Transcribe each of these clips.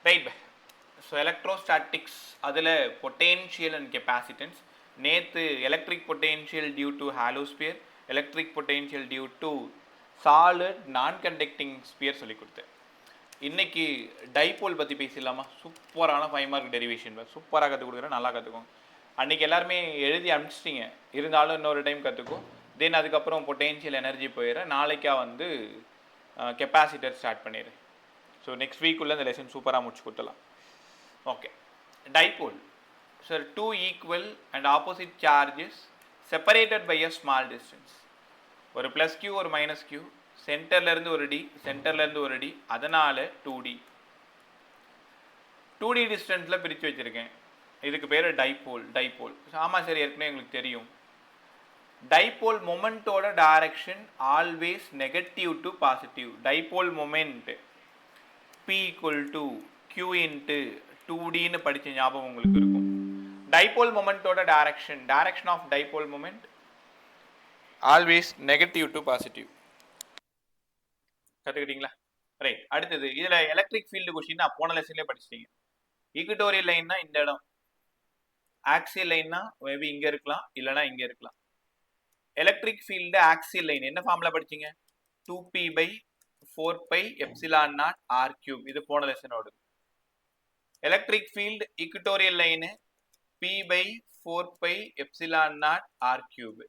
Right. So electrostatics அதில் potential and capacitance. நேற்று electric potential due to hollow sphere, electric potential due to solid non conducting sphere சொல்லி கொடுத்தேன். இன்னைக்கு dipole பற்றி பேசிடலாமா? சூப்பரான 5 மார்க் டெரிவேஷன் சூப்பராக கற்றுக் கொடுக்குறேன், நல்லா கற்றுக்கோங்க. அன்றைக்கி எல்லாருமே எழுதி அனுப்பிச்சிட்டிங்க, இருந்தாலும் இன்னொரு டைம் கற்றுக்கும். தென் அதுக்கப்புறம் பொட்டேன்ஷியல் எனர்ஜி போயிடுறேன். நாளைக்கா வந்து கெப்பாசிட்டர் ஸ்டார்ட் பண்ணிடுறேன். ஸோ நெக்ஸ்ட் வீக்குள்ளே இந்த லெசன் சூப்பராக முடிச்சு கொடுத்துலாம். Okay. Dipole sir, 2 equal and opposite charges separated by a small distance. ஒரு ப்ளஸ் கியூ ஒரு மைனஸ் கியூ, சென்டர்லேருந்து ஒரு டி, சென்டர்லேருந்து ஒரு டி, அதனால் 2D. 2D டிஸ்டன்ஸில் பிரித்து வச்சுருக்கேன். இதுக்கு பேர் டைபோல். டைபோல் ஆமாம் சார், ஏற்கனவே எங்களுக்கு தெரியும். டைபோல் மொமெண்ட்டோட direction always negative to positive. Dipole moment P equal to Q into 2Dன்னு படித்த ஞாபகம் உங்களுக்கு இருக்கும். டைபோல் மொமெண்ட்டோட direction of dipole moment always negative to positive. கற்றுக்கிட்டீங்களா? ரைட். அடுத்தது இதில் எலக்ட்ரிக் ஃபீல்டு கொஸ்டின் போன லெசன்லேயே படிச்சிட்டீங்க. ஈக்குட்டோரியல் லைன்னா இந்த இடம், ஆக்சியல் லைன்னா மேபி இங்கே இருக்கலாம், இல்லைனா இங்கே இருக்கலாம். எலக்ட்ரிக் ஃபீல்டு ஆக்சியல் லைன் என்ன ஃபார்முலா படிச்சீங்க? 2p/4πε0 r3. இது போன லெசனோட. Electric field equatorial line p/4πε0 r3.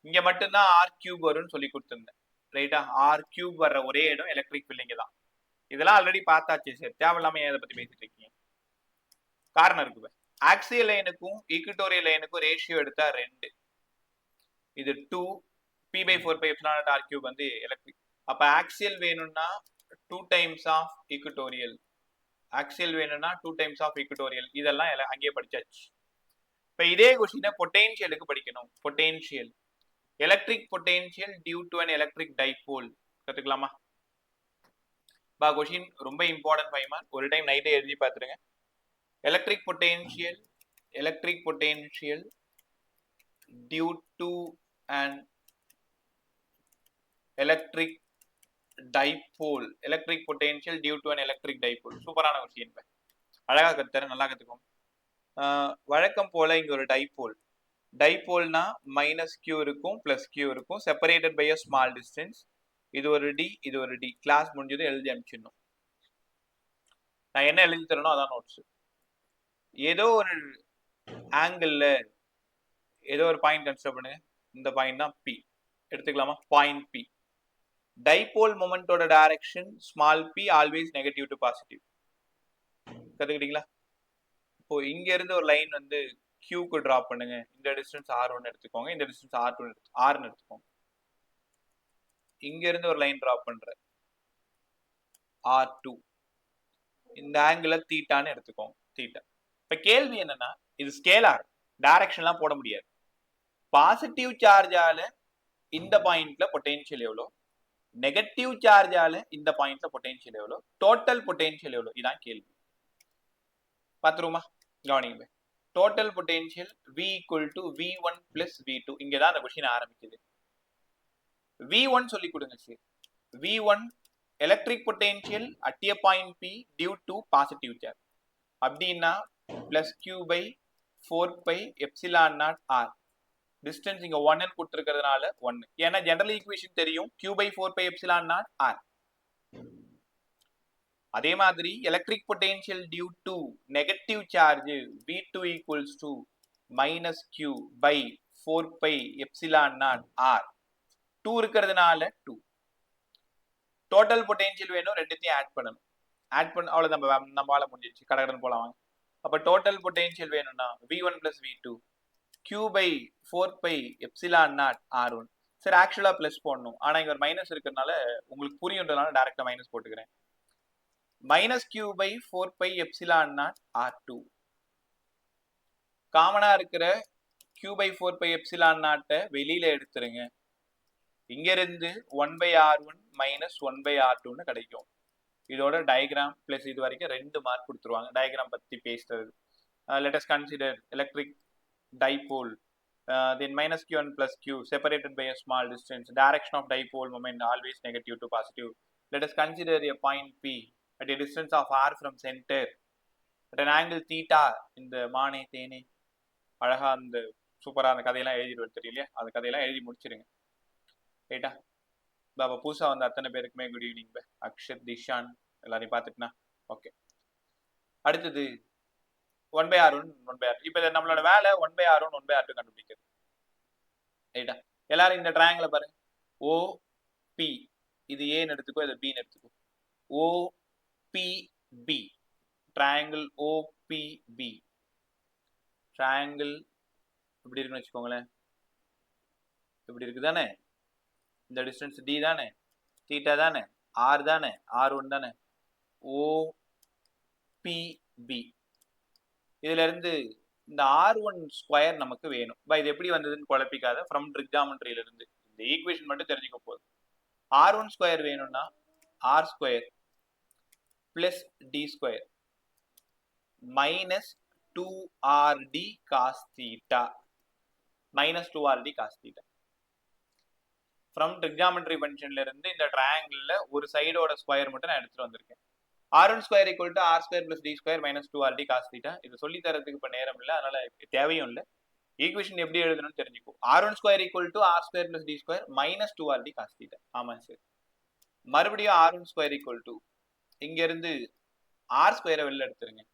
இங்க மட்டும்தான் r3 வரும்னு சொல்லி கொடுத்துருந்தேன். ரைட்டா? r3 வர்ற ஒரே இடம் எலக்ட்ரிக் ஃபீல்டு இங்கே தான். இதெல்லாம் ஆல்ரெடி பார்த்தாச்சு சார், தேவையில்லாம ஏன் அதை பற்றி பேசிட்டு இருக்கீங்க? காரணம் இருக்குது. ஆக்சியல் லைனுக்கும் ஈக்குட்டோரியல் லைனுக்கும் ரேஷியோ எடுத்தா 2. இது 2 p/4πε0 r3 வந்து எலக்ட்ரிக். அப்ப ஆக்சியல் வேணும்னா 2 டைம்ஸ் ஆஃப் ஈக்குட்டோரியல். ஆக்சியல் வேணும்னா 2 டைம்ஸ் ஆஃப் ஈக்குட்டோரியல். இதெல்லாம் அங்கேயே படிச்சாச்சு. இப்ப இதே கொஸ்டினை பொட்டேன்ஷியலுக்கு படிக்கணும். Potential, electric potential due to an electric dipole கத்துக்கலாமா? பா கொஸ்டின் ரொம்ப இம்பார்ட்டன்ட் 5 மார்க். ஒரு டைம் நைட்டே எழுதி பார்த்துருங்க. Electric potential due to an electric dipole. Electric potential due to an electric dipole. சூப்பரான கொஸ்டின். அழகா கத்துறேன், நல்லா கத்துக்கோங்க. வழக்கம் போல இங்க ஒரு டைபோல். டைபோல்னா மைனஸ் கியூ இருக்கும், பிளஸ் கியூ இருக்கும், separated by a small distance. இது ஒரு டி, இது ஒரு டி. கிளாஸ் முடிஞ்சது எழுதி அனுப்பிச்சிடணும். நான் என்ன எழுதி தரணும் அதான் நோட்ஸ். ஏதோ ஒரு ஆங்கிள் ஏதோ ஒரு பாயிண்ட் கன்சிடர் பண்ணுங்க. இந்த பாயிண்ட் தான் பி எடுத்துக்கலாமா? Point P. டைபோல் மொமெண்டோட direction small p always negative to positive. கத்துக்கிட்டீங்களா? இப்போ இங்க இருந்து ஒரு லைன் வந்து கியூக்கு டிராப் பண்ணுங்க. இந்த டிஸ்டன்ஸ் r1 எடுத்துக்கோங்க, இந்த டிஸ்டன்ஸ் r2 r எடுத்துக்கோங்க. இங்க இருந்து ஒரு லைன் டிராப் பண்ற r2. இந்த ஆங்கிள் தீட்டான்னு எடுத்துக்கோங்க, தீட்டா. இப்ப கேள்வி என்னன்னா, இது ஸ்கேலார், டைரக்ஷன்லாம் போட முடியாது. பாசிட்டிவ் சார்ஜால இந்த பாயிண்ட்ல பொட்டன்ஷியல் எவ்வளோ, நெகட்டிவ் சார்ஜால இந்த பாயிண்ட்ல பொட்டன்ஷியல் எவ்வளோ, டோட்டல் பொட்டன்ஷியல் எவ்வளோ, இதான் கேள்வி. பாத்துருமா? கவனிங்க. Total potential V equal to V1 plus V2. இங்கதான் அந்த கொஸ்டின் ஆரம்பிக்குது. V1 சொல்லி கொடுங்க sir. V1 electric potential at a point P due to positive charge. அப்படின்னா plus Q by 4 pi epsilon naught R. Distance இங்க 1 கொடுத்திருக்கிறதுனால 1. ஏன்னா ஜெனரல் ஈக்குவேஷன் தெரியும், Q by 4 pi epsilon naught R. அதே மாதிரி electric potential due to negative charge V2 equals to minus Q by 4 pi epsilon naught R. 2 இருக்கிறதுனால 2. Total potential வேணும், ரெண்டுத்தையும் add பண்ணணும். Add பண்ண அவ்வளவுதான், நம்ம வேலை முடிஞ்சிச்சு. கடகடன் போலாம் வாங்க. அப்ப டோட்டல் பொட்டன்ஷியல் வேணும்னா V1 plus V2 Q by 4 pi epsilon naught R1. சரி, ஆக்சுவலா பிளஸ் போடணும், ஆனா இங்க ஒரு மைனஸ் இருக்கிறதுனால உங்களுக்கு புரியுன்றதுனால டைரக்டா மைனஸ் போட்டுக்கிறேன். Minus Q by 4 pi epsilon naught R2. காமனா இருக்கிற Q by 4 pi epsilon naught வெளியில எடுத்துருங்க. இங்க இருந்து 1 by R1 minus 1 by R2 கிடைக்கும். இதோட டயக்ராம் பிளஸ் இது வரைக்கும் 2 மார்க் கொடுத்துருவாங்க. டயக்ராம் பத்தி பேசுறது. Let us consider electric dipole. Then minus Q and plus Q separated by a small distance. Direction of dipole moment always negative to positive. Let us consider a point P. at a distance of r from center at an angle theta. இந்த மானே தேனே அழகா அந்த சூப்பரா அந்த கதையெல்லாம் எழுதிட்டு தெரியலையா, அந்த கதையெல்லாம் எழுதி முடிச்சிருங்க ரைட்டா. பாபா புதுசா வந்த அத்தனை பேருக்குமே good evening bye. Akshat, Dishan எல்லாரையும் பார்த்துட்டுனா ஓகே. அடுத்தது 1/r1 1/r2. இப்போ நம்மளோட வேலை 1/r1 1/r2 கண்டுபிடிக்கிறது ரைட்டா. எல்லாரும் இந்த ட்ரையாங்கிளை பாருங்க. OP இது ஏன்னு எடுத்துக்கோ, இது பின்னு எடுத்துக்கோ. OPB ட்ரையாங்கிள் OPB ட்ரையாங்கிள் இப்படி இருக்குன்னு வச்சுக்கோங்களேன். இப்படி இருக்கு தானே, இந்த டிஸ்டன்ஸ் D தானே, தீட்டா தானே, R தானே, R1 தானே. OPB இதுல இருந்து இந்த R1 ஸ்கொயர் நமக்கு வேணும். இது எப்படி வந்ததுன்னு குழப்பிக்காத, ஃப்ரம் ட்ரிக்னாமெட்ரியில இருந்து இந்த ஈக்குவேஷன் மட்டும் தெரிஞ்சுக்க போதும். R1 ஸ்கொயர் வேணும்னா R square plus D square minus 2RD cos theta minus 2RD cos theta. From trigonometry ஃபங்க்ஷன்ல இருந்து இந்த ட்ரையாங்கிள்ல ஒரு சைடோட ஸ்கொயர் மட்டும் நான் எடுத்துட்டு வந்திருக்கேன். R1 square equal to R square plus D square minus 2RD cos theta. இது சொல்லி தரதுக்கு இப்போ நேரம் இல்லை, அதனால தேவையும் இல்லை. ஈக்குவேஷன் எப்படி எழுதணும்னு தெரிஞ்சுக்கோ. R1 square equal to R square plus D square minus 2RD cos theta. ஆமா சார். மறுபடியும் R1 ஸ்கொயர் ஈக்குவல் டு இங்க இருந்து R ஸ்கொயரை வெளில எடுத்துருங்க.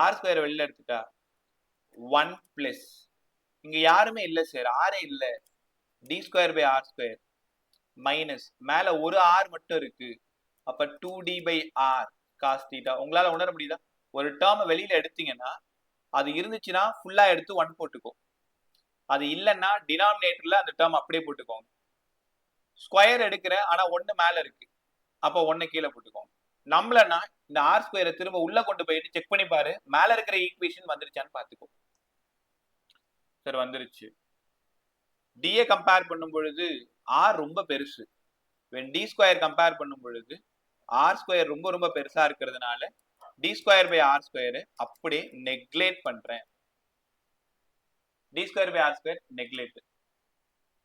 R ஸ்கொயரை வெளில எடுத்துட்டா 1 பிளஸ் இங்க யாருமே இல்லை சார், ஆரே இல்லை, D square by R square minus மேல ஒரு R மட்டும் இருக்கு, அப்ப 2D by R cos theta. உங்களால உணர முடியுதா? ஒரு டேர்ம் வெளியில எடுத்தீங்கன்னா அது இருந்துச்சுன்னா ஃபுல்லா எடுத்து 1 போட்டுக்கோ, அது இல்லைன்னா டினாமினேட்டர்ல அந்த டேர்ம் அப்படியே போட்டுக்கோங்க. ஸ்கொயர் எடுக்கிற ஆனா 1 மேல இருக்கு, அப்ப 1 கீழே போட்டுக்கோங்க. நம்மளன்னா இந்த R ஸ்கொயரை திரும்ப உள்ள கொண்டு போயிட்டு செக் பண்ணி பாரு, மேல இருக்கிற ஈக்குவேஷன் வந்துருச்சான்னு பாத்துக்கோ. சார் வந்துருச்சு. D கம்பேர் பண்ணும் பொழுது R ரொம்ப பெருசு, when D ஸ்கொயர் கம்பேர் பண்ணும் பொழுது R ஸ்கொயர் ரொம்ப ரொம்ப பெருசா இருக்கிறதுனால D square by R square அப்படியே நெக்லேட் பண்றேன். D square by R square neglect.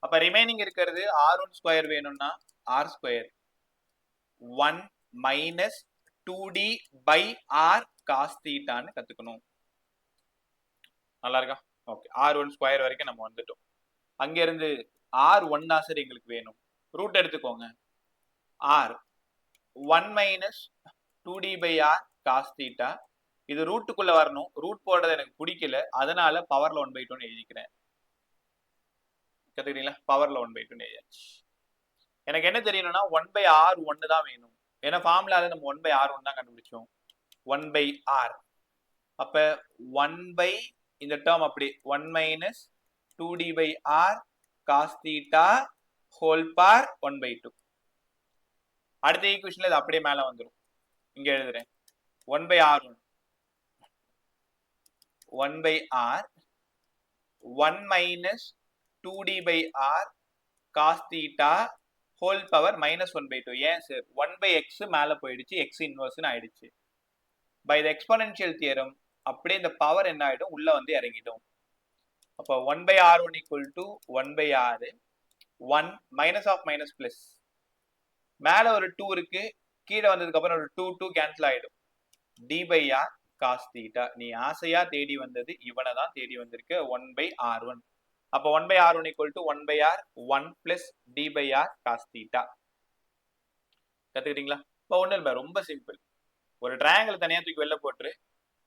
அப்ப ரிமைனிங் இருக்கிறது R1 ஸ்கொயர் வேணும்னா R square 1 minus 2D by R cos thetaன்னு கத்துக்கணும். நல்லா இருக்கா? ஓகே, R1 ஸ்கொயர் வரைக்கும் நம்ம வந்துட்டோம். அங்க இருந்து R1 தான் சார் எங்களுக்கு வேணும். ரூட் எடுத்துக்கோங்க. R 1 minus 2D by R cos theta. இது ரூட்டுக்குள்ள வரணும், ரூட் போடுறது எனக்கு பிடிக்கல, அதனால பவர்ல 1/2 எழுதிக்கிறேன். கத்துக்கிறீங்களா? பவர்ல 1/2 எழுதியாச்சு. எனக்கு என்ன தெரியணும்னா 1/R1 தான் வேணும். ஏன்னா ஃபார்முலால நம்ம 1/R1 தான் கண்டுபிடிச்சோம். 1/R அப்ப 1 இந்த டேர்ம் அப்படி 1 minus 2D by R cos theta whole power 1/2. அடுத்த ஈக்குவேஷன்ல இது அப்படியே மேல வந்துடும். இங்க எழுதுறேன் 1/R1 1/R 1 minus 2D by R cos theta whole power minus 1/2. ஏன் சார்? 1/x மேல போயிடுச்சு, x இன்வர்ஸ்னு ஆயிடுச்சு. பை த எக்ஸ்போனென்ஷியல் தியரம் அப்படியே இந்த பவர் என்ன ஆயிடும், உள்ள வந்து இறங்கிடும். அப்ப 1/R1 equal to 1/R 1 minus of minus plus, மேல ஒரு 2 இருக்கு, கீழே வந்ததுக்கு அப்புறம் ஒரு 2 கேன்சல் ஆயிடும். D by R cos theta. நீ ஆசையா தேடி வந்தது இவனை தான் தேடி வந்திருக்க 1/R1. அப்ப 1/R1 equal to 1/R 1 plus D by R cos theta. கத்துக்கிட்டீங்களா? இப்போ ஒன்றும் இல்லை, ரொம்ப சிம்பிள். ஒரு ட்ரையாங்கிள் தனியா தூக்கி வெளில போட்டு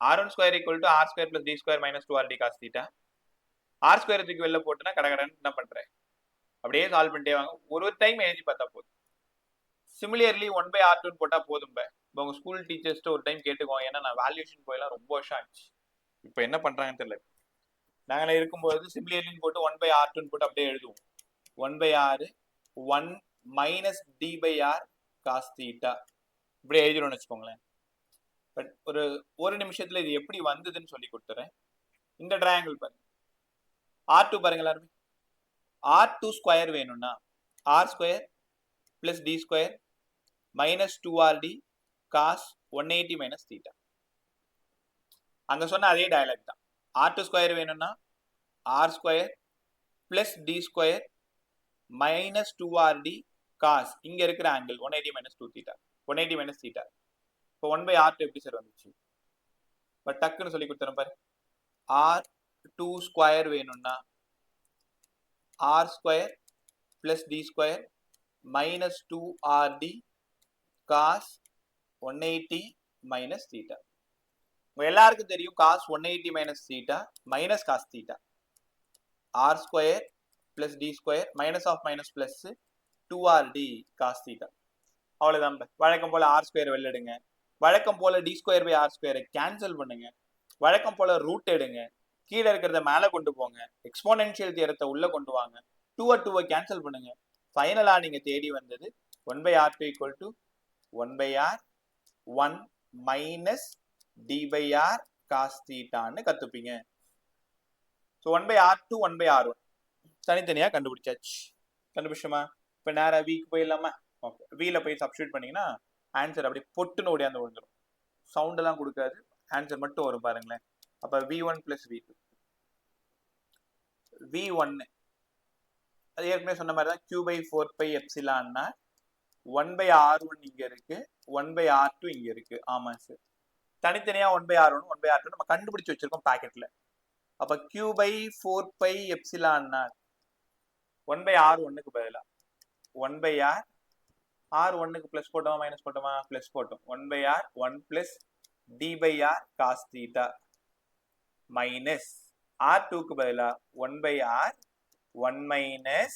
R1 square equal to R square plus D square minus 2RD cos theta. R square தூக்கி வெளில போட்டுனா கடகடன்னு என்ன பண்றேன், அப்படியே சால்வ் பண்ணிட்டே வாங்க. ஒரு டைம் எழுதி பார்த்தா போதும். சிமிலியர்லி 1/R2 போட்டா போதும். இப்போ உங்க ஸ்கூல் டீச்சர்ஸ்ட்டு ஒரு டைம் கேட்டுக்கோங்க. ஏன்னா நான் வேல்யூஷன் போயெல்லாம் ரொம்ப வருஷம் ஆச்சு, இப்போ என்ன பண்றாங்கன்னு தெரியல. நாங்களே இருக்கும்போது சிமிலியர்லின்னு போட்டு 1/R2 போட்டு அப்படியே எழுதுவோம். 1/R 1 minus D by R cos theta இப்படி எழுதிடும்னு வச்சுக்கோங்களேன். பட் ஒரு நிமிஷத்துல இது எப்படி வந்ததுன்னு சொல்லி கொடுத்துறேன். இந்த ட்ரையாங்கிள் பாருங்க, R2 பாருங்க எல்லாருமே. R2 ஸ்கொயர் வேணும்னா R square plus D square minus 2RD cos 180 minus theta. அங்க சொன்ன அதே டயலாக் தான். R2 ஸ்கொயர் வேணும்னா R square plus D square minus 2RD cos இங்க இருக்கிற angle 180 minus 2 theta 180 minus theta. இப்போ 1 by r2 எப்படி சார் வந்துச்சு? இப்போ டக்குன்னு சொல்லி கொடுத்துறேன் பாரு. r2 ஸ்கொயர் வேணும்னா r square plus d square minus 2rd cos 180 minus theta. உங்க எல்லாருக்கும் தெரியும் cos 180 minus theta minus cos theta. r square plus d square minus of minus plus 2rd cos theta. அவ்வளவுதான். வழக்கம் போல r square வெளில எடுங்க. வழக்கம் போல d square by r square cancel பண்ணுங்க. வழக்கம் போல ரூட் எடுங்க. கீழே இருக்கிறத மேல கொண்டு போங்க. எக்ஸ்போனென்ஷியல் தியரத்தை உள்ள கொண்டு வாங்க. 2 கேன்சல் பண்ணுங்க. ஃபைனலா நீங்க தேடி வந்தது 1 by r2 equal to 1 by r 1 minus d by r cos theta ன்னு கத்துப்பீங்க. So 1 by r2 1 by r1 தனித்தனியா கண்டுபிடிச்சாச்சு. கண்டுபிடிச்சோமா? இப்போ நேரா வீக்கு போயிடலாமா? ஓகே, வீல போய் சப்ஸ்டியூட் பண்ணீங்கன்னா ஆன்சர் அப்படியே பொட்டுன்னு ஓடியாந்து விழுந்துடும். சவுண்ட் எல்லாம் கொடுக்காது, ஆன்சர் மட்டும் வரும் பாருங்களேன். அப்ப v1 plus v2 v1 அது ஏற்கனவே சொன்ன மாதிரி தான் q by 4 pi epsilon 1 by r1 இங்க இருக்கு, 1 by r2 இங்க இருக்கு. ஆமா சார், தனித்தனியா 1 by r1 1 by r2 நம்ம கண்டுபிடிச்சு வச்சிருக்கோம் பாக்கெட்ல. அப்ப q by 4 pi epsilon 1 by r1க்கு பதிலா 1 by r r1க்கு பிளஸ் போட்டோமா மைனஸ் போட்டோமா? பிளஸ் போட்டோம். 1 by r 1 plus d by r cos theta minus r2க்கு பதிலா 1 by r 1 minus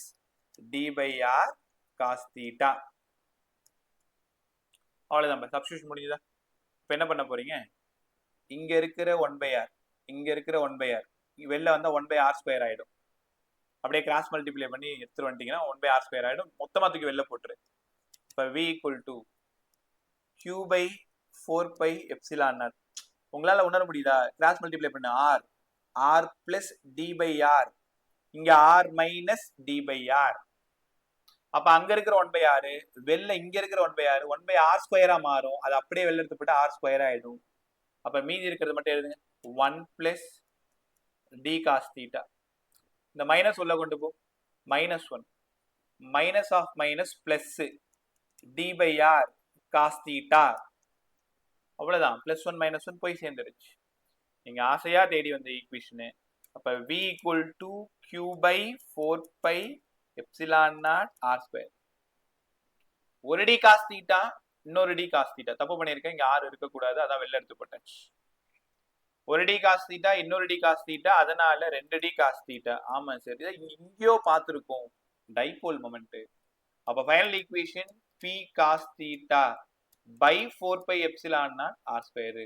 d by r cos theta. அவ்வளவுதான், சப்ஸ்டிடியூஷன் முடிஞ்சதா? இப்போ என்ன பண்ண போறீங்க? இங்க இருக்கிற 1 by r இங்க இருக்கிற 1 by r வெளில வந்தா 1 by r ஸ்கொயர் ஆயிடும். அப்படியே கிராஸ் மல்டிப்ளை பண்ணி எடுத்துட்டு வந்துட்டீங்கன்னா 1 by r ஸ்கொயர் ஆயிடும். மொத்தமா தூக்கி வெளில போட்டுரு. இப்போ v equal to q by 4 pi epsilon 0. உங்களால உணர முடியுதா? கிராஸ் மல்டிப்ளை பண்ண r r plus d by r, இங்க r minus d by r. அப்ப அங்க இருக்கிற 1 by r வெளில இங்க இருக்கிற 1 by r 1 by r ஸ்கொயரா மாறும். அது அப்படியே வெளில எடுத்து போட்டு r ஸ்கொயர் ஆயிடும். அப்ப மீதி இருக்கிறது மட்டும் எழுதுங்க, 1 plus d cos theta. இந்த மைனஸ் உள்ள கொண்டு போ, minus 1 minus of minus plus d by r cos theta. அவ்வளவுதான், பிளஸ் 1 மைனஸ் 1 போய் சேர்ந்துருச்சு. நீங்க ஆசையா தேடி வந்த ஈக்குவேஷன். அப்ப v equal to q by 4 pi epsilon 0 r square. ஒரு d cos theta இன்னொரு d cos theta. தப்பு பண்ணிருக்கேன், இங்க r இருக்க கூடாது, அதான் வெளில எடுத்து போட்டாச்சு. ஒரு d cos theta இன்னொரு d cos theta, அதனால 2 d cos theta. ஆமா சார், இதை இங்கேயோ பார்த்திருக்கோம், டைபோல் மொமெண்ட். அப்ப final equation p cos theta by 4 pi epsilon 0 r square.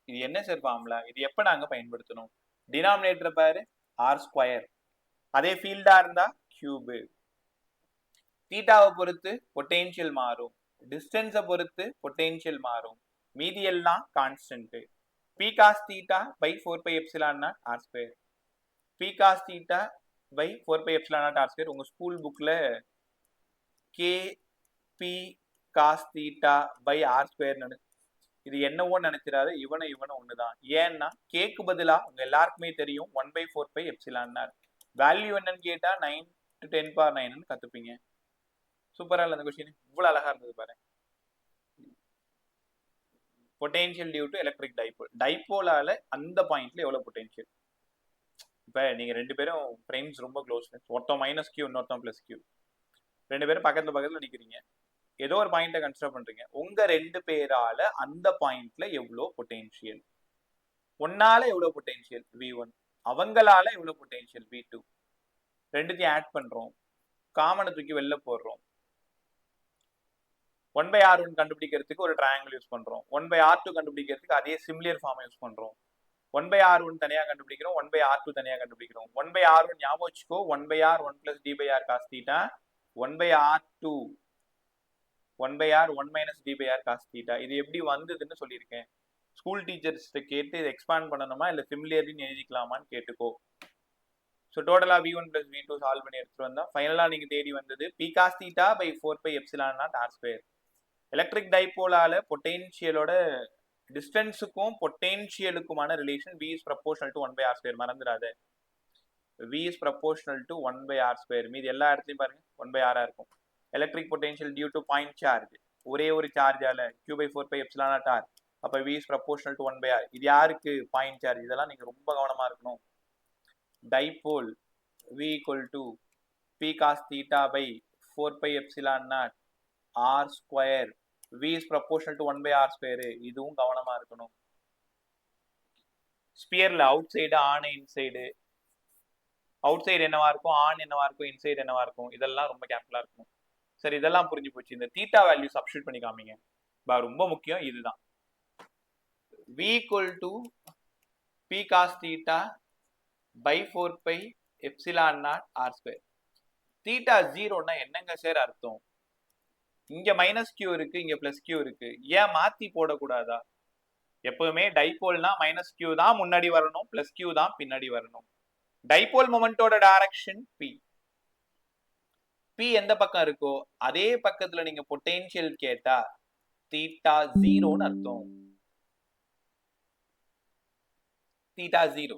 இது என்ன சார் ஃபார்முலா? இது எப்ப நாங்க பயன்படுத்தணும்? டினாமினேட்டர் பாரு, r ஸ்கொயர். அதே ஃபீல்டா இருந்தா கியூப். தீட்டாவை பொறுத்து பொட்டென்ஷியல் மாறும், டிஸ்டன்ஸை பொறுத்து பொட்டென்ஷியல் மாறும், மீதி எல்லாம் constant. p cos theta by 4 pi epsilon 0 r square. p cos theta by 4 pi epsilon 0 r square உங்க ஸ்கூல் புக்ல k p cos theta by r square. இது என்னவோ நினைச்சிடாது, இவனும் ஒண்ணுதான். ஏன்னா கேக்கு பதிலா உங்க எல்லாருக்குமே தெரியும் 1 by 4 pi epsilon 0. வேல்யூ என்னன்னு கேட்டா 9 to 10 power 9 கத்துப்பீங்க. சூப்பரா இல்ல அந்த கொஸ்டின்? இவ்வளவு அழகா இருந்தது பாரு. Potential due to electric dipole. டைபோலால அந்த பாயிண்ட்ல எவ்வளவு பொட்டென்ஷியல்? இப்ப நீங்க ரெண்டு பேரும் ஃப்ரெண்ட்ஸ், ரொம்ப க்ளோஸ் ஃப்ரெண்ட்ஸ். ஒருத்தன் மைனஸ் கியூ, இன்னொருத்தன் பிளஸ் கியூ. ரெண்டு பேரும் பக்கத்துல நிக்கிறீங்க, ஏதோ ஒரு பாயிண்ட கன்சிடர் பண்றீங்க. உங்க ரெண்டு பேரால அந்த பாயிண்ட்ல எவ்வளவு பொட்டென்ஷியல்? ஒன்னால எவ்வளவு பொட்டென்ஷியல்? v1. அவங்களால எவ்வளவு பொட்டென்ஷியல்? v2. ரெண்டுத்தையும் ஆட் பண்றோம், காமனை தூக்கி வெளில போடுறோம். 1 by r1 கண்டுபிடிக்கிறதுக்கு ஒரு ட்ரையாங்கிள் யூஸ் பண்றோம், 1 by r2 கண்டுபிடிக்கிறதுக்கு அதே சிமிலர் ஃபார்ம் யூஸ் பண்றோம். 1 by r1 தனியா கண்டுபிடிக்கிறோம், 1 by r2 தனியா கண்டுபிடிக்கிறோம். 1 by r1 ஞாபகம் வச்சுக்கோ, 1 by r 1 plus d by r cos theta. 1 by r2 1 by r 1 minus d by r cos theta. இது எப்படி வந்ததுன்னு சொல்லியிருக்கேன். ஸ்கூல் டீச்சர்ஸ்கிட்ட கேட்டு இதை எக்ஸ்பாண்ட் பண்ணணுமா இல்லை சிமிலர்னு எழுதிக்கலாமான்னு கேட்டுக்கோ. ஸோ டோட்டலா v1 plus v2 சால்வ் பண்ணி எடுத்துட்டு வந்தா ஃபைனலா நீங்க தேடி வந்தது p cos theta by 4 pi epsilon 0 r square. Electric டைபோலால பொட்டென்ஷியலோட டிஸ்டன்ஸுக்கும் பொட்டென்ஷியலுக்குமான relation v is proportional to 1 by r square. மறந்துடாத, v is proportional to 1 by r square. மீதி எல்லா இடத்துலையும் பாருங்க 1 by r இருக்கும். Electric potential due to point charge ஒரே ஒரு சார்ஜால q/4πε0r. அப்ப v is proportional to 1/r. இது யாருக்கு? Point charge. இதெல்லாம் நீங்க ரொம்ப கவனமா இருக்கணும். Dipole v equal to p cos theta by 4πε0 r square. v is proportional to 1/r square. இதுவும் கவனமா இருக்கணும். ஸ்பியர்ல outside and inside, outside என்னவா இருக்கும், ஆன் என்னவா இருக்கும், இன்சைடு என்னவா இருக்கும், இதெல்லாம் ரொம்ப கேர்ஃபுல்லா இருக்கும். சரி, இதெல்லாம் புரிஞ்சு போச்சு. இந்த தீட்டா வேல்யூ சப்ஸ்டிட்யூட் பண்ணி காமிங்க. ரொம்ப முக்கியம் இதுதான். v equal to p cos theta by 4πε0 r square. Theta 0னா என்னங்க சார் அர்த்தம்? இங்க மைனஸ் கியூ இருக்கு, இங்க பிளஸ் கியூ இருக்கு. ஏன் மாத்தி போடக்கூடாதா? எப்பவுமே டைபோல்னா மைனஸ் கியூ தான் முன்னாடி வரணும், பிளஸ் கியூ தான் பின்னாடி வரணும். டைபோல் மொமெண்டோட டைரக்ஷன் p. p எந்த பக்கம் இருக்கோ அதே பக்கத்துல நீங்க பொட்டென்ஷியல் கேட்டா தீட்டா 0ன்னு அர்த்தம். தீட்டா 0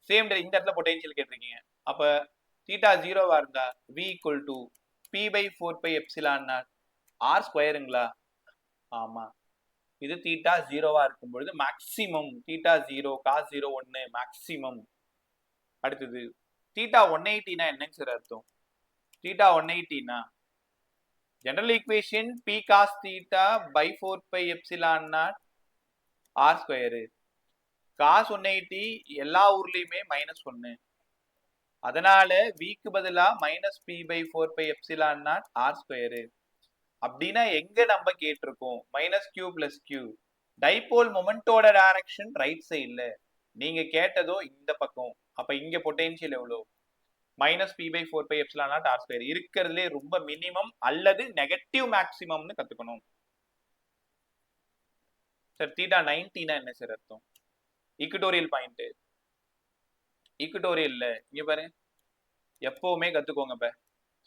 சேம் இந்த இடத்துல பொட்டென்ஷியல் கேட்டிருக்கீங்க. அப்ப தீட்டா 0வா இருந்தா v equal to p by 4πε0 r ஸ்கொயருங்களா? ஆமா. இது தீட்டா 0வா இருக்கும் பொழுது மேக்ஸிமம். Theta 0 cos 0 1 maximum. அடுத்தது தீட்டா 180னா என்னங்க சார் அர்த்தம்? தீட்டா 180னா general equation p cos theta by 4πε0 r square. cos 180 எல்லா ஊர்லயுமே -1. அதனால vக்கு பதிலா -p by 4πε0 r ஸ்கொயரு. அப்படின்னா எங்க நம்ம கேட்டிருக்கோம்? -q plus q. டைபோல் மொமெண்டோட டைரக்ஷன் ரைட் சைடுல, நீங்க கேட்டதோ இந்த பக்கம். அப்ப இங்க பொட்டென்ஷியல் எவ்வளவு? -p by 4πε0 r square. இருக்கிறதுலே ரொம்ப மினிமம் அல்லது நெகட்டிவ் மேக்ஸிமம்னு கத்துக்கணும். சார் தீட்டா 90னா என்ன சார் அர்த்தம்? Equatorial point. ஈக்குட்டோரியல்ல இங்க பாருங்க, எப்பவுமே கத்துக்கோங்க.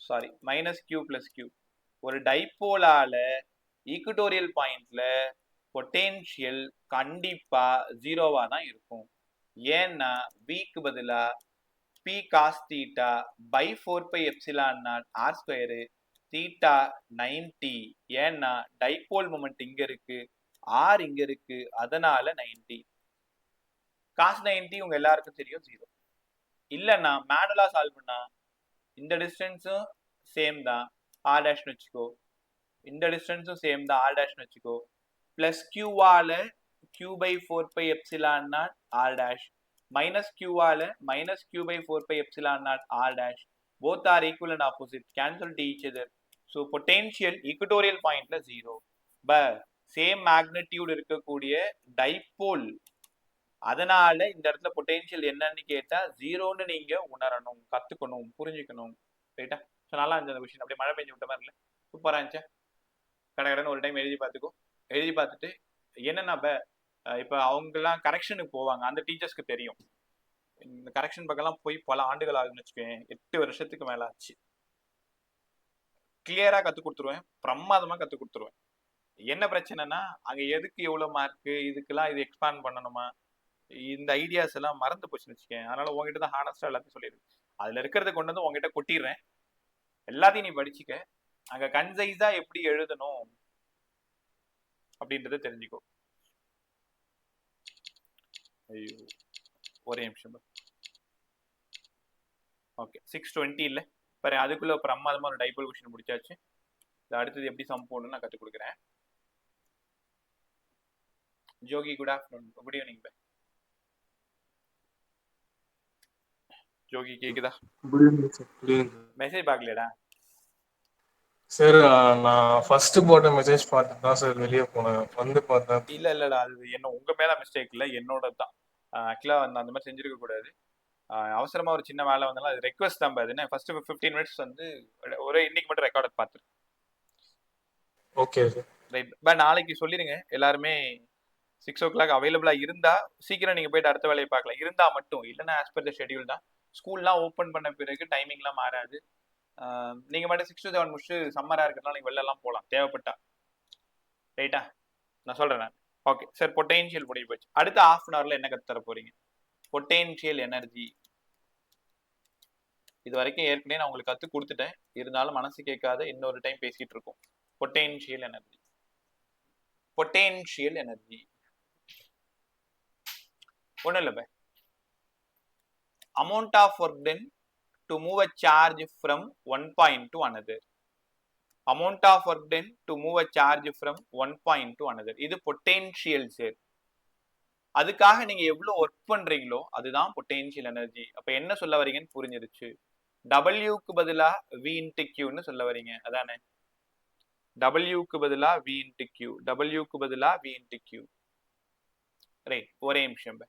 Sorry, -q plus q. ஒரு டைபோலால ஈக்குட்டோரியல் பாயிண்ட்ல பொட்டென்ஷியல் கண்டிப்பா 0வா தான் இருக்கும். ஏன்னா vக்கு பதிலா p cos theta by 4πε0 r square. Theta 90. ஏன்னா டைபோல் மொமெண்ட் இங்க இருக்கு, r இங்க இருக்கு, அதனால 90. cos 90 உங்க எல்லாருக்கும் தெரியும் 0. இல்லைன்னா மேனுவலா சால்வ் பண்ணா இந்த டிஸ்டன்ஸும் சேம் தான், r டேஷ்னு வச்சுக்கோ. இந்த டிஸ்டன்ஸும் சேம் தான், r டேஷ்னு வச்சுக்கோ. பிளஸ் கியூவால q by 4πε0 r dash, minus q-ஆல -q by 4πε0 r dash. Both are equal and opposite, cancel to each other. So potential equatorial pointல 0. But same magnitude இருக்கக்கூடிய டைபோல், அதனால இந்த இடத்துல பொட்டென்ஷியல் என்னன்னு கேட்டா 0ன்னு நீங்க உணரணும், கத்துக்கணும், புரிஞ்சுக்கணும். ரைட்டா? ஸோ நல்லா இருந்துச்சு அந்த விஷயம். அப்படியே மழை பெஞ்சு விட்ட மாதிரி இல்லை, சூப்பரா இருந்துச்சு. கடகடன்னு ஒரு டைம் எழுதி பார்த்துக்கோ. எழுதி பார்த்துட்டு என்னன்னா இப்போ அவங்கெல்லாம் கரெக்ஷனுக்கு போவாங்க, அந்த டீச்சர்ஸ்க்கு தெரியும். இந்த கரெக்ஷன் பக்கம்லாம் போய் பல ஆண்டுகள் ஆகுதுன்னு வச்சுக்கேன், 8 வருஷத்துக்கு மேல ஆச்சு. கிளியரா கத்து கொடுத்துருவேன், பிரமாதமா கத்து கொடுத்துருவேன். என்ன பிரச்சனைனா அங்க எதுக்கு எவ்வளவு மார்க், இதுக்கெல்லாம் இது எக்ஸ்பாண்ட் பண்ணணுமா, இந்த ஐடியாஸ் எல்லாம் மறந்து போச்சுன்னு வச்சுக்கேன். அதனால உங்ககிட்ட தான் ஹானஸ்டா எல்லாத்தையும் சொல்லிடுறேன். அதுல இருக்கிறத கொண்டு வந்து உங்ககிட்ட கொட்டிடுறேன், எல்லாத்தையும் நீ படிச்சுக்க. அங்க கன்சைஸா எப்படி எழுதணும் அப்படின்றத தெரிஞ்சுக்கோ. ஐயோ ஒரே நிமிஷம். ஓகே, 6:20 இல்லை பாரு, அதுக்குள்ள பிரமாதமா ஒரு டைபோல் கொஸ்டின் முடிச்சாச்சு. அடுத்தது எப்படி சம் போடணும்னு நான் கற்றுக் கொடுக்குறேன். Jogi good afternoon. Good evening bye. Jogi கேக்குதா? Good evening sir. Good evening. Message பார்க்கலடா சார்? நான் ஃபர்ஸ்ட் போட்ட மெசேஜ் பார்த்து தான் சார் வெளியே போனேன், வந்து பார்த்தேன். இல்லடா, அது என்ன உங்க மேல மிஸ்டேக் இல்லை, என்னோட தான். ஆக்சுவலா அந்த மாதிரி செஞ்சிருக்க கூடாது. அவசரமா ஒரு சின்ன வேலை வந்தாலும் அது ரெக்வஸ்ட் தான். அதுன்னு ஃபர்ஸ்ட் 15 மினிட்ஸ் வந்து ஒரே இன்னைக்கு மட்டும் ரெக்கார்ட் பார்த்துரு. Okay sir. Right bye. நாளைக்கு சொல்லிடுங்க எல்லாருமே 6 o'clock அவைலபிளா இருந்தா சீக்கிரம் நீங்க போயிட்டு அடுத்த வேலையை பார்க்கலாம். இருந்தா மட்டும், இல்லைன்னா ஆஸ் பர் த ஷெட்யூல் தான். ஸ்கூல்லாம் ஓப்பன் பண்ண பிறகு டைமிங்லாம் மாறாது. நீங்க மட்டும் 6 to 7 முடிச்சு சம்மரா இருக்கிறதுனால நீங்க வெளில எல்லாம் போகலாம் தேவைப்பட்டா. ரைட்டா? நான் சொல்றேன். ஓகே சார், பொட்டென்ஷியல் முடிவு போச்சு. அடுத்த ½ an hourல என்ன கத்து தர போறீங்க? Potential energy. இது வரைக்கும் ஏற்கனவே நான் உங்களுக்கு கத்து கொடுத்துட்டேன், இருந்தாலும் மனசு கேட்காத இன்னொரு டைம் பேசிட்டு இருக்கோம். Potential energy. பொட்டென்ஷியல் எனர்ஜி ஒன்றும் இல்லை, amount of work done to move a charge from one point to another. amount of work done to move a charge from one point to another. இது potential sir. அதுக்காக நீங்க எவ்வளவு work பண்றீங்களோ அதுதான் potential energy. அப்ப என்ன சொல்ல வரீங்கன்னு புரிஞ்சிருச்சு. டபிள்யூக்கு பதிலா வி இன்டு கியூன்னு சொல்ல வரீங்க, அதானே? டபிள்யூக்கு பதிலா வி இன்டு கியூ, டபிள்யூக்கு பதிலா வி இன்டு கியூ. ரைட், ஒரே நிமிஷம்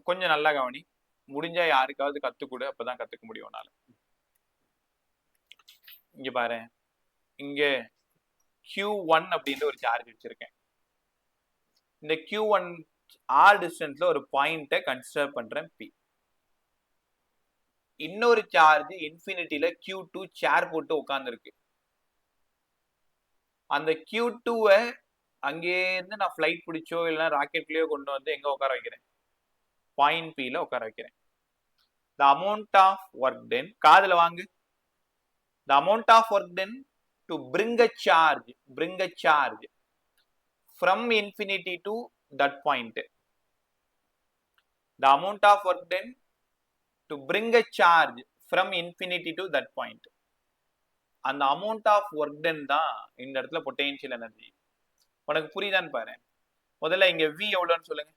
கொஞ்சம் நல்லா கவனி. முடிஞ்சா யாருக்காவது கத்துக்கூட, அப்பதான் கத்துக்க முடியும் உன்னால. இங்க பாரு, இங்க Q1 அப்படின்ற ஒரு சார்ஜ் வச்சிருக்கேன். இந்த Q1 ஆர் டிஸ்டன்ஸ்ல ஒரு பாயிண்ட கன்சிடர் பண்றேன் P. இன்னொரு சார்ஜ் இன்ஃபினிட்டில Q2 சேர் போட்டு உட்கார்ந்துருக்கு. அந்த Q2-வை அங்கே இருந்து நான் ஃபிளைட் பிடிச்சோ இல்லைன்னா ராக்கெட்லயோ கொண்டு வந்து எங்க உட்கார வைக்கிறேன்? பாயிண்ட் P-ல உட்கார வைக்கிறேன். The amount of work done, காதுல வாங்கு. The amount of work done to bring a charge from infinity to that point. The amount of work done to bring a charge from infinity to that point. அந்த amount of work done தான் இந்த இடத்துல potential energy. உனக்கு புரியுதான்னு பாரு. முதல்ல இங்க V எவ்வளவுன்னு சொல்லுங்க.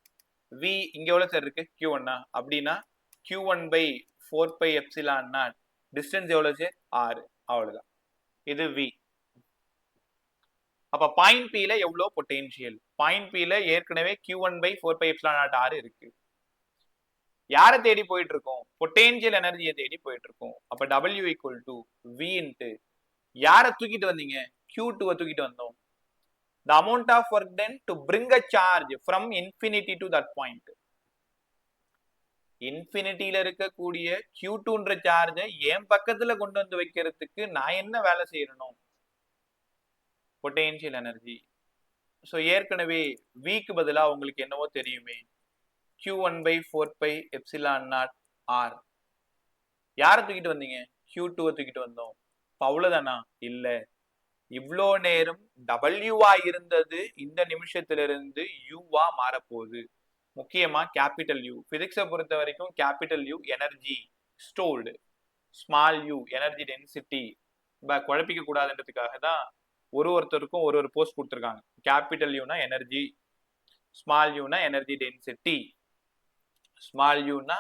V இங்க எவ்வளவு சார் இருக்கு? Q1. அப்படின்னா Q1 by 4 pi epsilon naught. Distance எவ்வளவு சார்? 6. அவ்வளவுதான். இது V. அப்ப பாயிண்ட் P-ல எவ்வளவு பொட்டென்ஷியல்? பாயிண்ட் P-ல ஏற்கனவே Q1 by 4 pi epsilon naught R இருக்கு. யாரை தேடி போயிட்டு இருக்கோம்? பொட்டென்ஷியல் எனர்ஜியை தேடி போயிட்டு இருக்கோம். அப்ப W equal to V into யாரை தூக்கிட்டு வந்தீங்க? Q2-வை தூக்கிட்டு வந்தோம். The amount of work done to bring a charge from infinity to that point. இன்ஃபினிட்டியில இருக்கக்கூடிய Q2ன்ற சார்ஜை என் பக்கத்துல கொண்டு வந்து வைக்கிறதுக்கு நான் என்ன வேலை செய்யணும்? Potential energy. ஸோ ஏற்கனவே Vக்கு பதிலா உங்களுக்கு என்னவோ தெரியுமே, Q1 by 4 pi epsilon naught R. யாரை தூக்கிட்டு வந்தீங்க? Q2-வை தூக்கிட்டு வந்தோம். அவ்வளவுதானா? இல்ல, இவ்வளோ நேரம் W-வா இருந்தது இந்த நிமிஷத்திலிருந்து U-வா மாறப்போகுது. முக்கியமா கேபிட்டல் U. பிசிக்ஸை பொறுத்த வரைக்கும் capital U energy stored, small U energy density. குழப்பிக்க கூடாதுன்றதுக்காக தான் ஒருத்தருக்கும் ஒரு போஸ்ட் கொடுத்துருக்காங்க. கேபிட்டல் யூனா எனர்ஜி, ஸ்மால் யூனா எனர்ஜி டென்சிட்டி, ஸ்மால் யூனா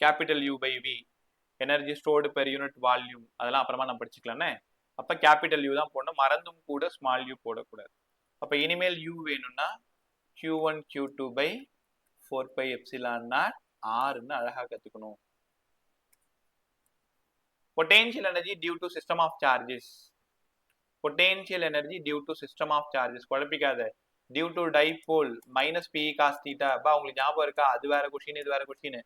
capital U by V energy stored per unit volume. அதெல்லாம் அப்புறமா நம்ம படிச்சுக்கலானே. அப்ப கேபிட்டல் U தான் போடணும், மறந்தும் கூட ஸ்மால் U போடக்கூடாது. அப்ப இனிமேல் U வேணும்னா Q1 Q2 by 4 pi epsilon naught R-ன்னு அழகா கத்துக்கணும். Potential energy due to system of charges. Potential energy due to system of charges. குழப்பிக்காத. Due to dipole minus p cos theta. அப்பா உங்களுக்கு ஞாபகம் இருக்கா? அது வேற கொஸ்டின், இது வேற கொஸ்டின்.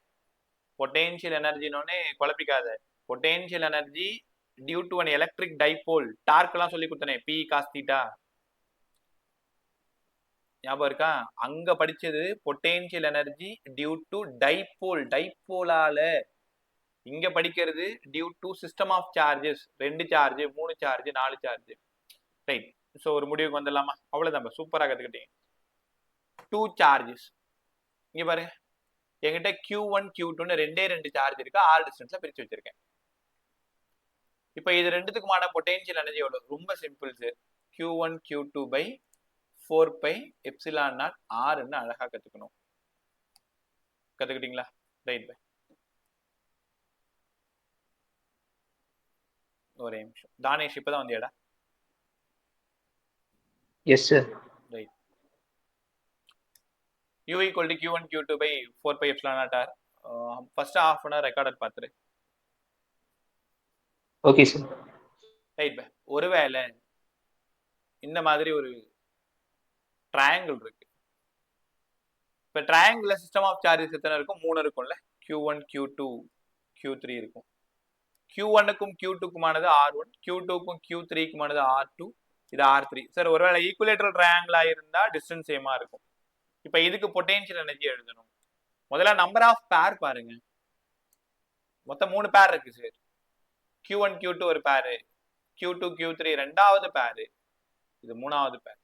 பொட்டென்ஷியல் எனர்ஜினோடனே குழப்பிக்காத. Potential energy due to an electric dipole. Torque எல்லாம் சொல்லி கொடுத்தனே, பி காஸ் தீட்டா. ஞாபகம் இருக்கா? அங்க படிச்சது potential energy due to dipole, டைபோலால. இங்க படிக்கிறது due to system of charges. 2 charge, 3 charge, 4 charge. Right. So ஒரு முடிவுக்கு வந்துடலாமா? அவ்வளவுதான், சூப்பரா கத்துக்கிட்டீங்க. 2 சார்ஜஸ். இங்க பாருங்க, என்கிட்ட Q1 Q2ன்னு 2 சார்ஜ் இருக்கு, ஆர் டிஸ்டன்ஸ்ல பிரிச்சு வச்சிருக்கேன். இப்ப இது ரெண்டுத்துக்குமான பொட்டென்ஷியல் எனர்ஜி எவ்வளவு? ரொம்ப simple sir. Q1 Q2 by 4 pi epsilon naught R-ன்னு அழகா கத்துக்கணும். கத்துக்கிட்டீங்களா? Right bye. ஒரே நிமிஷம். தானேஷ் இப்பதான் வந்தியாடா? Yes sir. Right. U equal to Q1 Q2 by 4 pi epsilon naught R. First half an hour ரெக்கார்டர் பார்த்துரு. Okay sir. Right bye. ஒருவேளை இந்த மாதிரி ஒரு ட்ரையாங்கிள் இருக்கு. இப்ப ட்ரையாங்கிள் சிஸ்டம் ஆஃப் சார்ஜஸ் எத்தனை இருக்கும்? 3 இருக்கும்ல. Q1 Q2 Q3 இருக்கும். Q1க்கும் Q2க்குமானது R1, Q2க்கும் Q3க்குமானது R2, இது R3. சார் ஒருவேளை ஈக்குவலேட்டரல் ட்ரையாங்கிளா இருந்தா டிஸ்டன்ஸ் சேமா இருக்கும். இப்ப இதுக்கு பொட்டென்ஷியல் எனர்ஜி எழுதணும். முதல்ல நம்பர் ஆஃப் பேர் பாருங்க. மொத்தம் 3 பேர் இருக்கு சார். Q1 Q2 ஒரு பேரு, Q2 Q3 ரெண்டாவது பேர், இது மூணாவது பேர்.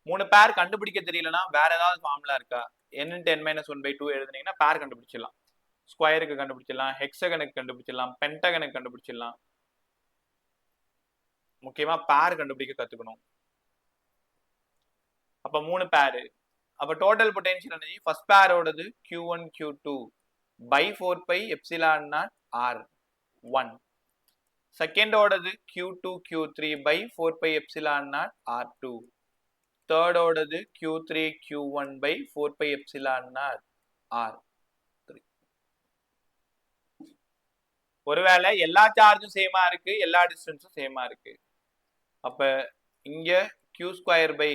3 பேர் கண்டுபிடிக்க தெரியலனா வேற ஏதாவது ஃபார்முலா இருக்கா? n × n - 1/2 எழுதுனீங்கன்னா பேர் கண்டுபிடிச்சிடலாம். ஸ்கொயருக்கு கண்டுபிடிச்சிடலாம், ஹெக்ஸகனுக்கு கண்டுபிடிச்சிடலாம், பென்டகனுக்கு கண்டுபிடிச்சிடலாம். முக்கியமா பேர் கண்டுபிடிக்க கத்துக்கணும். அப்ப 3 பேர். அப்ப டோட்டல் பொட்டன்ஷியல் எனர்ஜி ஃபர்ஸ்ட் பேரோடது Q1 Q2 by 4 pi epsilon naught R1. Second ஓடது Q2 Q3 by 4 pi epsilon naught R2. Third ஓடது Q3 Q1 by 4 pi epsilon naught R3. ஒருவேளை எல்லா சார்ஜும் சேமா இருக்கு, எல்லா டிஸ்டன்ஸும் சேமா இருக்கு. அப்ப இங்க Q square by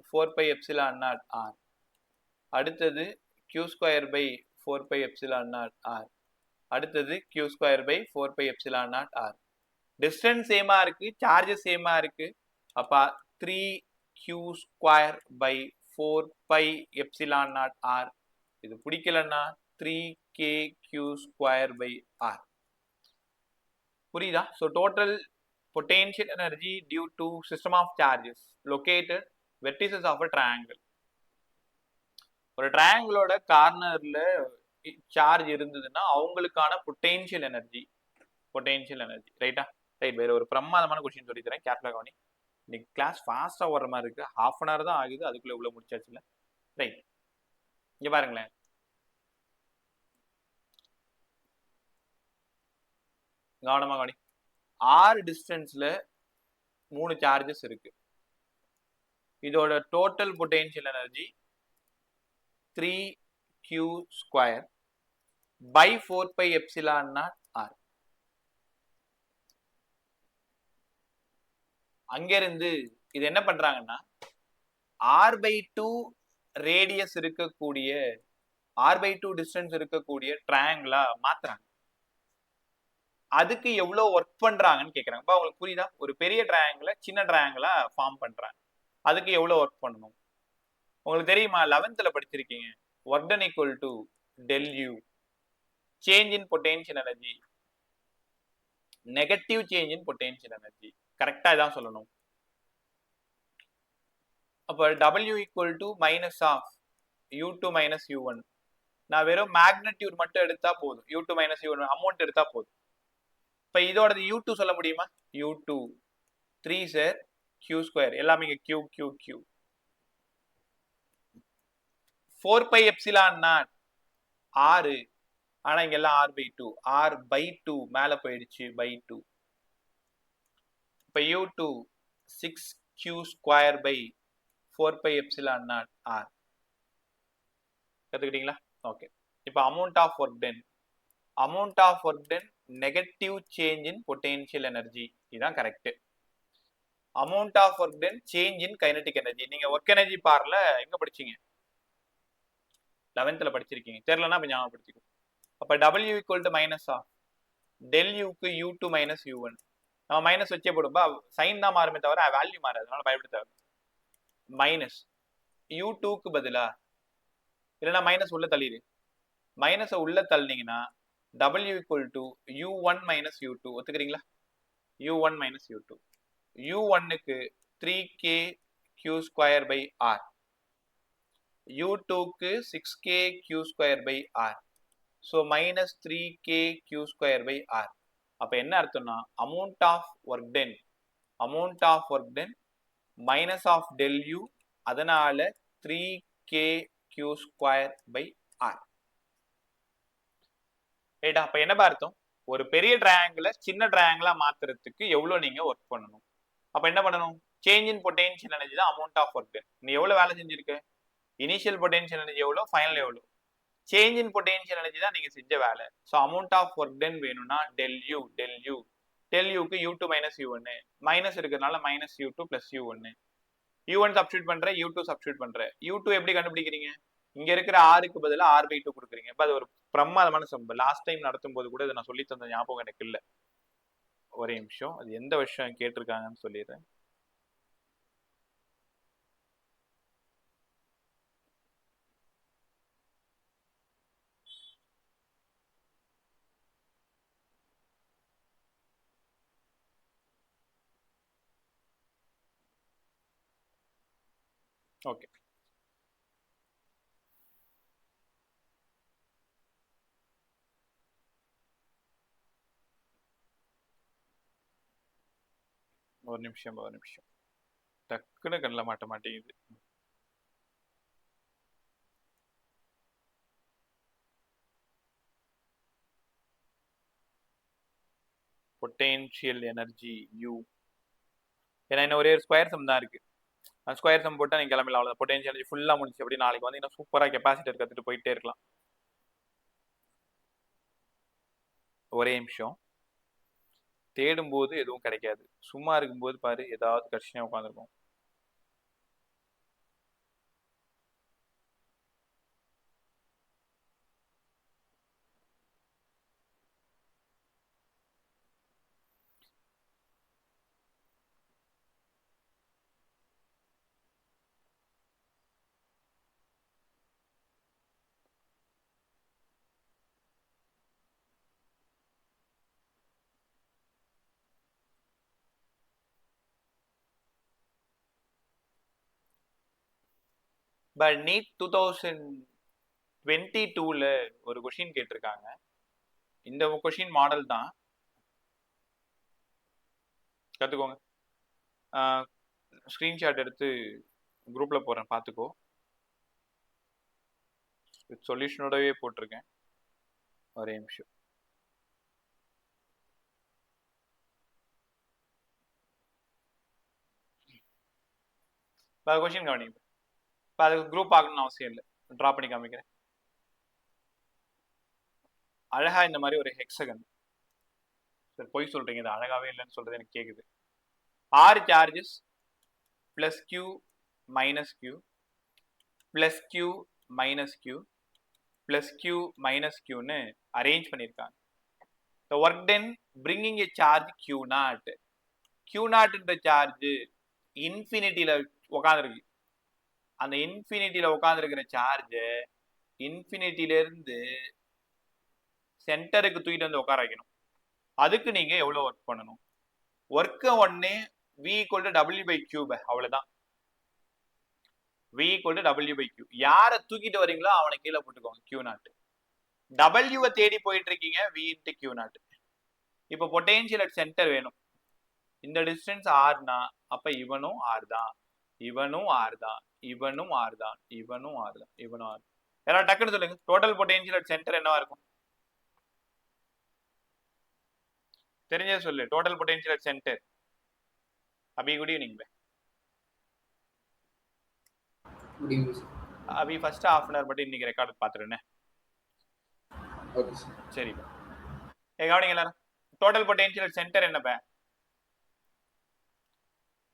4 pi epsilon naught R. அடுத்தது Q square by 4 pi epsilon naught R. அடுத்தது Q square by 4 pi epsilon naught R. Distance சேமா இருக்கு, சார்ஜஸ் சேமா இருக்கு. அப்ப 3Q square by 4 pi epsilon naught R. இது பிடிக்கலன்னா 3KQ square by R. புரியுதா? So total potential energy due to system of charges located vertices of a triangle. ஒரு ட்ரையாங்கிளோட கார்னர்ல சார்ஜ் இருந்ததுன்னா அவங்களுக்கான பொட்டென்ஷியல் எனர்ஜி ரைட்டா? ரைட். வேற ஒரு பிரமாதமான கொஸ்டின் சொல்லி தரேன், கேர்ஃபுல்லா கவனி. இன்னைக்கு கிளாஸ் ஃபாஸ்டா ஓடுற மாதிரி இருக்கு, ஹாஃப் அன் ஹவர் தான் ஆகுது, அதுக்குள்ள இவ்வளவு முடிச்சாச்சுல. ரைட், இங்க பாருங்களேன். கவனமா கவனி. R டிஸ்டன்ஸ்ல 3 சார்ஜஸ் இருக்கு. இதோட total potential energy 3Q square by 4 pi epsilon naught R. அங்கிருந்து இது என்ன பண்றாங்கன்னா R/2 ரேடியஸ் இருக்கக்கூடிய R/2 டிஸ்டன்ஸ் இருக்கக்கூடிய ட்ரையாங்கிளா மாத்துறாங்க. அதுக்கு எவ்வளவு ஒர்க் பண்றாங்கன்னு கேக்குறாங்க. அப்ப உங்களுக்கு புரியுதா? ஒரு பெரிய ட்ரையாங்கிள சின்ன ட்ரையாங்கிளா ஃபார்ம் பண்றாங்க. அதுக்கு எவ்வளவு ஒர்க் பண்ணணும்? உங்களுக்கு தெரியுமா? 11th படிச்சிருக்கீங்க. work done equal to del U, change in potential energy, negative change in potential energy. கரெக்டா இதான் சொல்லணும். அப்ப W equal to minus of U2 minus U1. நான் வெறும் மேக்னிடியூட் மட்டும் எடுத்தா போதும். U2 minus U1 அமௌண்ட் எடுத்தா போதும். இப்ப இதோட U2 சொல்ல முடியுமா? U2 3 சார் Q square, எல்லாமே இங்க Q Q Q. 4 pi epsilon naught R, ஆனா இங்க எல்லாம் R/2, R/2 மேல போயிடுச்சு by 2. இப்ப U2 6Q square by 4 pi epsilon naught R. கத்துக்கிட்டீங்களா? ஓகே. இப்ப amount of work done negative change in potential energy. இதான் correct. amount of work done change in kinetic energy. நீங்க work energy பார்ல எங்க படிச்சீங்க? 11th படிச்சிருக்கீங்க. தெரியலனா அப்ப ஞாபகப்படுத்திக்கோ. அப்ப W equal to minus of del U க்கு U2 minus U1. நம்ம மைனஸ் வச்சே போடும்பா, சைன் தான் மாறுமே தவிர வேல்யூ மாறாது, அதனால பயப்பட தேவை. மைனஸ் U2 க்கு பதிலா இல்லைன்னா மைனஸ் உள்ள தள்ளிடு. மைனஸை உள்ள தள்ளினீங்கன்னா W equal to U1 minus U2. ஒத்துக்கிறீங்களா? U1 minus U2. U1 க்கு 3K Q square by R. U2 க்கு 6K Q square by R. So minus 3K Q square by R. அப்ப என்ன அர்த்தம்னா amount of work done minus of del U, அதனால 3K Q square by R. ரைட்டா? அப்ப என்ன அர்த்தம்? ஒரு பெரிய ட்ரையாங்கிள சின்ன ட்ரையாங்கிளா மாத்துறதுக்கு எவ்வளவு நீங்க ஒர்க் பண்ணணும்? அப்ப என்ன பண்ணணும்? சேஞ்ச் இன் பொட்டென்ஷியல் எனர்ஜி தான் அமௌண்ட் ஆஃப் ஒர்க். நீ எவ்வளவு வேலை செஞ்சிருக்க? இனிஷியல் பொட்டென்ஷியல் எனர்ஜி எவ்வளவு, ஃபைனல் எவ்வளவு? சேஞ்ச் இன் பொட்டென்ஷியல் எனர்ஜி தான் நீங்க செஞ்ச வேலை. So amount of work done வேணும்னா del க்கு U2 minus U1, மைனஸ் இருக்கிறதுனால minus U2 plus U1. U1 substitute பண்ற, U2 சப்ஸ்டியூட் பண்ற. U2 எப்படி கண்டுபிடிக்கிறீங்க? இங்க இருக்கிற R-க்கு பதிலா R/2 கொடுக்குறீங்க. அது ஒரு பிரமாதமான சம்பவம். லாஸ்ட் டைம் நடத்தும் போது கூட இதை நான் சொல்லி தந்த ஞாபகம் எனக்கு இல்ல. ஒரே நிமிஷம், அது எந்த வருஷம் கேட்டிருக்காங்கன்னு சொல்லிடுறேன். ஓகே. ஒரு நிமிஷம் டக்குன்னு கண்ணில் மாட்ட மாட்டேங்குது. Potential energy U. ஏன்னா இன்னும் ஒரே ஒரு ஸ்கொயர் சம் தான் இருக்கு. அந்த ஸ்கொயர் சம் போட்டால் நீங்கள் கிளம்பலாம். அவ்வளோ பொட்டென்ஷியல் எனர்ஜி ஃபுல்லாக முடிச்சு. அப்படி நாளைக்கு வந்து இன்னும் சூப்பராக கெப்பாசிட்டர் கற்றுட்டு போயிட்டே இருக்கலாம். ஒரே நிமிஷம். தேடும்போது எதுவும் கிடைக்காது. சும்மா இருக்கும்போது பாரு ஏதாவது கட்சியாக உட்காந்துருக்கும். பட் நீட் 2022ல ஒரு கொஷின் கேட்டிருக்காங்க. இந்த கொஷின் மாடல் தான், கத்துக்கோங்க. ஸ்கிரீன்ஷாட் எடுத்து குரூப்ல போறேன், பார்த்துக்கோ. சொல்யூஷனோடவே போட்டிருக்கேன். ஒரே நிமிஷம். கொஷின் கவனிங்க. இப்போ அதுக்கு குரூப் பார்க்கணும்னு அவசியம் இல்லை, ட்ரா பண்ணி காமிக்கிறேன். அழகா இந்த மாதிரி ஒரு ஹெக்ஸகன். சரி, பொய் சொல்றீங்க, இது அழகாவே இல்லைன்னு சொல்றது எனக்கு கேக்குது. 6 charges plus Q minus Q plus Q minus Q plus Q minus Qன்னு அரேஞ்ச் பண்ணியிருக்காங்க. The work done bringing a charge Q0. Q0ன்ற சார்ஜ் இன்ஃபினிட்டியில உட்காந்துருக்கு. அந்த இன்ஃபினிட்டியில உட்காந்துருக்கிற சார்ஜ் இன்ஃபினிட்டில இருந்து சென்டருக்கு தூக்கிட்டு வந்து உட்கார வைக்கணும். அதுக்கு நீங்க எவ்வளவு ஒர்க் பண்ணணும்? ஒர்க்க ஒன்னே V = W/Q. அவ்வளவுதான். V = W/Q. யாரை தூக்கிட்டு வரீங்களோ அவனை கீழே போட்டுக்கோங்க. Q0. W தேடி போயிட்டு இருக்கீங்க, V × Q0. இப்போ பொட்டென்ஷியல் அட் சென்டர் வேணும். இந்த டிஸ்டன்ஸ் R னா அப்ப இவனும் R தான், இவனும் R தான், இவனும் R தான், இவனும் R தான், இவனும் R. யாராவது டக்குன்னு சொல்லுங்க, டோட்டல் பொட்டென்ஷியல் அட் சென்டர் என்னவா இருக்கும்? தெரிஞ்சே சொல்லு. Total potential at centre. Abhi, good evening. Abhi first half an hour மட்டும் இன்னைக்கு ரெக்கார்ட் பார்த்துருனே. சரி, கவனிங்க எல்லாரும். டோட்டல் பொட்டென்ஷியல் அட் சென்டர் என்னப்ப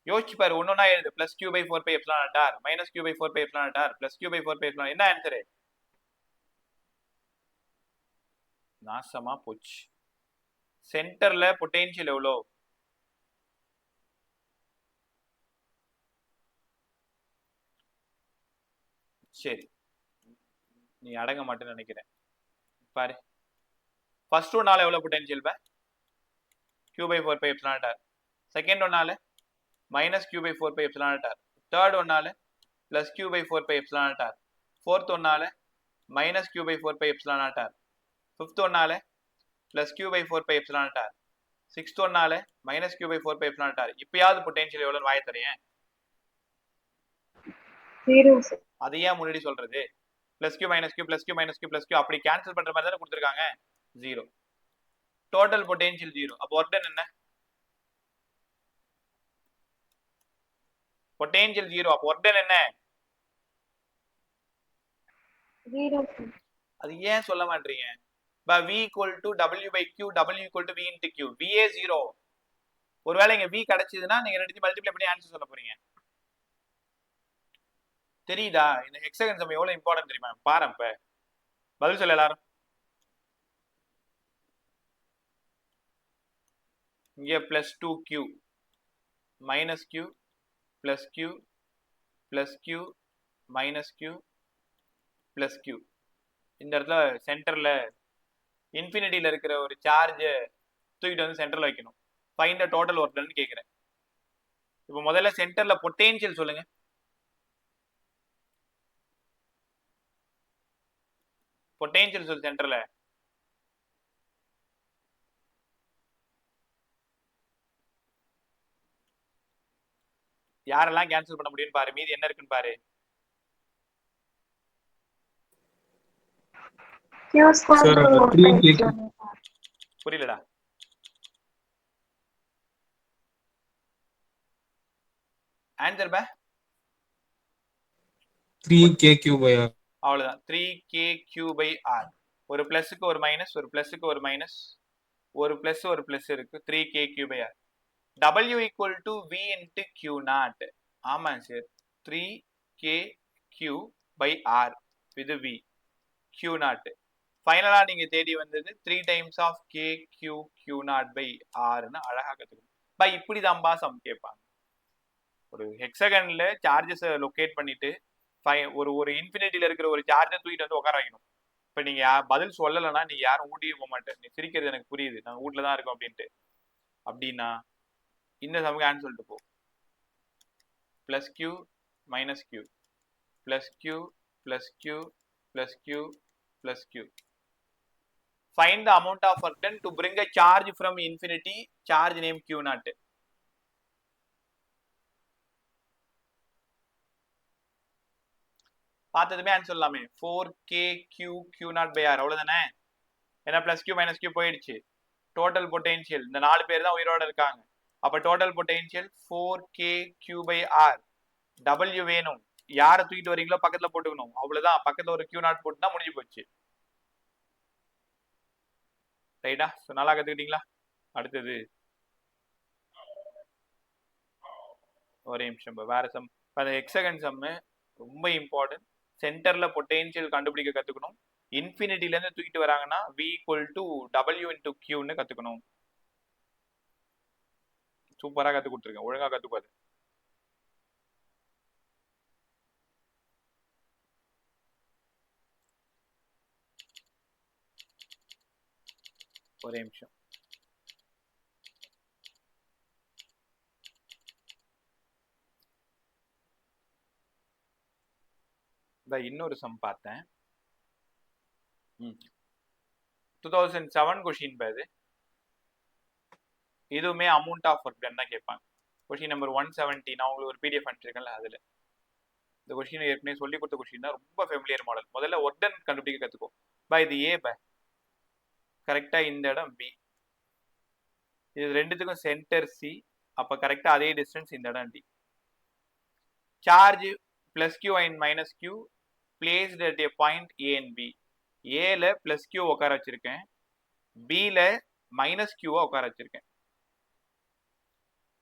யோசிச்சு பாரு. ஒன்னொன்னா எழுது. Plus Q/4πε0r minus Q/4πε0r plus Q/4πε0. என்ன ஆன்சரு? நாசமா போச்சு. சென்டர்ல பொட்டென்ஷியல் எவ்வளோ? சரி, நீ அடங்க மாட்டேன்னு நினைக்கிறேன். பாரு, ஃபர்ஸ்ட் ஒன்னால எவ்வளவு பொட்டென்ஷியல்? Q/4πε0r. செகண்ட் ஒன்னால மைனஸ் Q/4πε0r. தேர்ட் ஒன்னால பிளஸ் Q/4πε0r. ஃபோர்த் ஒன்னால மைனஸ் Q/4πε0r. ஃபிஃப்த் ஒன்னால பிளஸ் Q/4πε0r. சிக்ஸ்த் ஒன்னால மைனஸ் Q/4πε0r. இப்பயாவது பொட்டென்ஷியல் எவ்வளவு வாய தரேன். அது ஏன் முன்னாடி சொல்றது? Plus Q minus Q plus Q minus Q plus Q அப்படி கேன்சல் பண்ற மாதிரி தானே கொடுத்துருக்காங்க. 0. Total potential 0. அப்போ ஒர்க் டன் என்ன? பொட்டென்ஷியல் 0. அப்போ ஒர்க் டன் என்ன? 0. அது ஏன் சொல்ல மாட்டீங்க? V = W/Q, W = V × Q. V 0. ஒருவேளை இங்க V கிடைச்சதுன்னா நீங்க ரெண்டு மல்டிப்ளை பண்ணி ஆன்சர் சொல்ல போறீங்க. தெரியுதா? இந்த ஹெக்ஸகன் சம் எவ்வளவு இம்பார்ட்டன்ட் தெரியுமா? பாருங்க, இப்ப பதில் சொல்ல எல்லாரும். இங்க plus 2Q minus Q plus Q plus Q minus Q plus Q. இந்த இடத்துல சென்டர்ல இன்ஃபினிட்டியில இருக்கிற ஒரு சார்ஜ் தூக்கிட்டு வந்து சென்டர்ல வைக்கணும். Find the total work done கேக்குறேன். இப்போ முதல்ல சென்டர்ல பொட்டென்ஷியல் சொல்லுங்க. பொட்டன்ஷியல் சொல் சென்டர்ல. யாரெல்லாம் கேன்சல் பண்ண முடியும்னு பாரு. மீதி என்ன இருக்குன்னு பாரு. புரியலடா. ஆன்சர் பே 3kq/r. அவ்வளவுதான். 3kq/r. ஒரு பிளஸுக்கு ஒரு மைனஸ், ஒரு பிளஸுக்கு ஒரு மைனஸ், ஒரு பிளஸ் ஒரு பிளஸ் இருக்கு. 3kq/r. W equal to V into Q naught. ஆமா சார். 3kq/r இது V Q naught. ஃபைனலா நீங்க தேடி வந்தது 3 times of kq naught/r ன்னு அழகா கத்துக்கணும். பை இப்படிதான்பா சம் கேட்பாங்க. ஒரு ஹெக்ஸகன்ல சார்ஜஸ் லொகேட் பண்ணிட்டு ஒரு இன்ஃபினிட்டில இருக்கிற ஒரு சார்ஜை தூக்கிட்டு வந்து உட்கார வைக்கணும். இப்ப நீங்க பதில் சொல்லலைன்னா நீங்க யாரும் ஊட்டியே போக மாட்டேன். நீ சிரிக்கிறது எனக்கு புரியுது, நாங்க வீட்டுல தான் இருக்கோம் அப்படின்ட்டு. அப்படின்னா இந்த சமக்கு ஆன்சர் சொல்லிட்டு போ. Plus Q minus Q plus Q plus Q plus Q plus Q. Find the amount of work done to bring a charge from infinity, charge name Q naught. பார்த்ததுமே ஆன்சர் சொல்லலாமே. 4kq/r அவ்வளவுதானே. ஏன்னா plus Q minus Q போயிடுச்சு. Total potential இந்த 4 பேர் தான் உயிரோட இருக்காங்க. அப்ப டோட்டல் பொட்டன்ஷியல் 4kq/r. W வேணும். யாரை தூக்கிட்டு வரீங்களோ பக்கத்துல போட்டுக்கணும். அவ்வளவுதான். பக்கத்துல ஒரு Q0 போட்டுனா முடிஞ்சு போச்சு. ரைட்டா? நல்லா கத்துக்கிட்டீங்களா? அடுத்தது ஒரே நிமிஷம். வேற சம். அந்த ஹெக்ஸகன் சம் ரொம்ப இம்பார்ட்டன்ட். சென்டர்ல பொட்டன்ஷியல் கண்டுபிடிக்க கத்துக்கணும். இன்ஃபினிட்டில இருந்து தூக்கிட்டு வராங்கன்னா V equal to W into Q ன்னு கத்துக்கணும். சூப்பரா கத்து கொடுத்துருக்கேன். ஒழுங்கா கத்துக்காது. ஒரே நிமிஷம். இன்னொரு சம் பார்த்தேன். 2007 கொஸ்டின் பாது. இதுவுமே அமௌண்ட் ஆஃப் ஒர்க் டன் தான் கேட்பாங்க. Question number 170. நான் உங்களுக்கு ஒரு பிடிஎஃப் அனுப்பிச்சிருக்கேன்ல அதுல. இந்த கொஸ்டின் ஏற்கனவே சொல்லி கொடுத்த கொஸ்டின் தான். ரொம்ப ஃபெமிலியர் மாடல். முதல்ல ஒர்க் டன் கண்டுபிடிக்க கத்துக்கோ. இது ஏ கரெக்டா இந்த இடம் பி. இது ரெண்டுத்துக்கும் சென்டர் சி. அப்ப கரெக்டா அதே டிஸ்டன்ஸ் இந்த இடம் D. Charge plus Q and minus Q placed at A point A and B. ஏல பிளஸ் கியூ உட்கார வச்சிருக்கேன், பில மைனஸ் கியூவை உட்கார வச்சிருக்கேன்.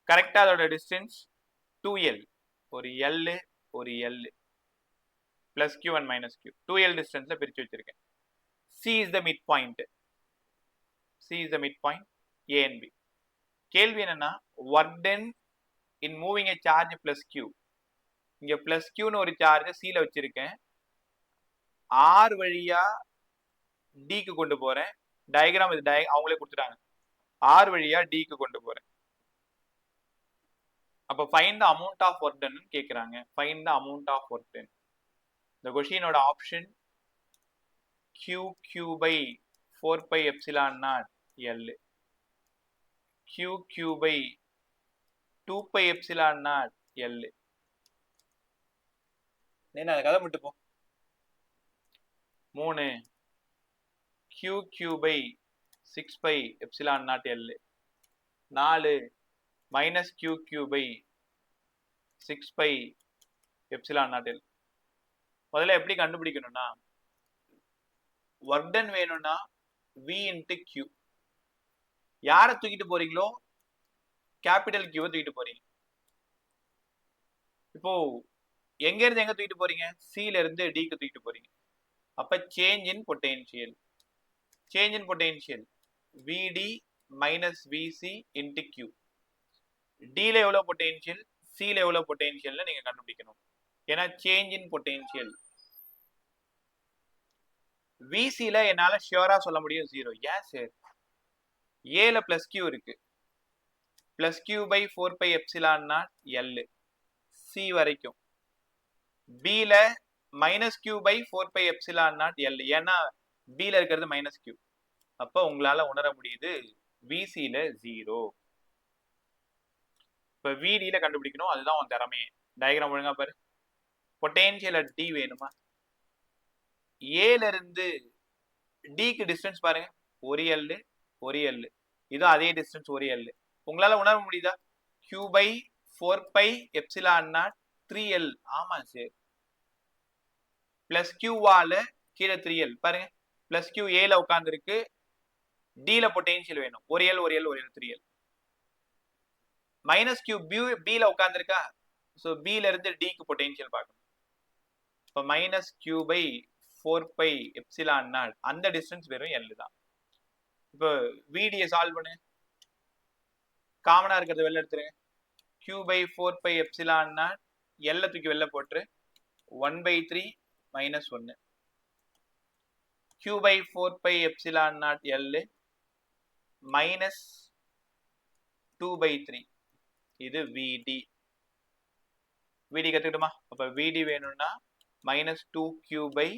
கரெக்டா அதோட டிஸ்டன்ஸ் 2l. ஒரு எல் ஒரு L. Plus Q and minus Q 2l டிஸ்டன்ஸ்ல பிரிச்சு வச்சிருக்கேன். C is the mid point. C is the mid point A and B. கேள்வி என்னன்னா work done in moving a charge plus Q. இங்க plus கியூன்னு ஒரு சார்ஜ் சில வச்சிருக்கேன். ஆர் வழியா டிக்கு கொண்டு போறேன். டயக்ராம் இது அவங்களே கொடுத்துட்டாங்க. ஆர் வழியா டிக்கு கொண்டு போறேன். அப்ப find the amount of work done கேக்குறாங்க. Find the amount of work done. இந்த கொஸ்டினோட ஆப்ஷன் QQ/4πε0L, QQ/2πε0L. என்ன கதை மட்டும் போ. 3 QQ/6πε0L. 4 minus QQ/6πε0L. முதல்ல எப்படி கண்டுபிடிக்கணும்னா ஒர்க் டன் வேணும்னா V into Q. யாரை தூக்கிட்டு போறீங்களோ கேபிட்டல் கியூவை தூக்கிட்டு போறீங்க. இப்போ எங்க இருந்து எங்க தூக்கிட்டு போறீங்க? சில இருந்து டிக்கு தூக்கிட்டு போறீங்க. அப்ப change in potential. Change in potential VD minus VC into Q. டில எவ்வளவு பொட்டன்ஷியல், சில எவ்வளவு பொட்டன்ஷியல்னு நீங்க கண்டுபிடிக்கணும். ஏன்னா சேஞ்ச் இன் பொட்டன்ஷியல் விசில என்னால ஷியோரா சொல்ல முடியும் 0. ஏன் சார்? ஏல பிளஸ் கியூ இருக்கு. பிளஸ் Q/4πε0L சி வரைக்கும். பில மைனஸ் Q/4πε0L. ஏன்னா பில இருக்கிறது மைனஸ் கியூ. அப்போ உங்களால உணர முடியுது விசில 0. இப்ப விடில கண்டுபிடிக்கணும், அதுதான் உன் திறமையே. டயக்ராம் ஒழுங்கா பாரு. பொட்டென்ஷியல் அட் டி வேணுமா? ஏல இருந்து டிக்கு டிஸ்டன்ஸ் பாருங்க, ஒரு எல் ஒரு எல், இது அதே டிஸ்டன்ஸ் ஒரு எல். உங்களால உணர முடியுதா? Q by 4 by epsilon naught 3L. ஆமா சார். பிளஸ் கியூவால கீழே 3L பாருங்க. பிளஸ் கியூ ஏல உட்கார்ந்து இருக்கு, டில பொட்டென்ஷியல் வேணும், ஒரு எல் ஒரு எல் ஒரு எல் 3L. மைனஸ் கியூ பில உட்கார்ந்துருக்கா, ஸோ பில இருந்து டிக்கு பொட்டென்ஷியல் பார்க்கணும். இப்போ minus Q by 4 by epsilon naught, அந்த டிஸ்டன்ஸ் வெறும் எல் தான். இப்போ விடியை சால்வ் பண்ணு, காமனா இருக்கிறத வெளில எடுத்துருங்க. Q by 4 by epsilon naught, எல்ல தூக்கி வெளில போட்டுரு, 1/3 minus 1. Q by 4 by epsilon naught L minus 2/3. இது விடி. விடி கத்துக்கிட்டுமா? அப்ப விடி வேணும்னா மைனஸ் 2Q பை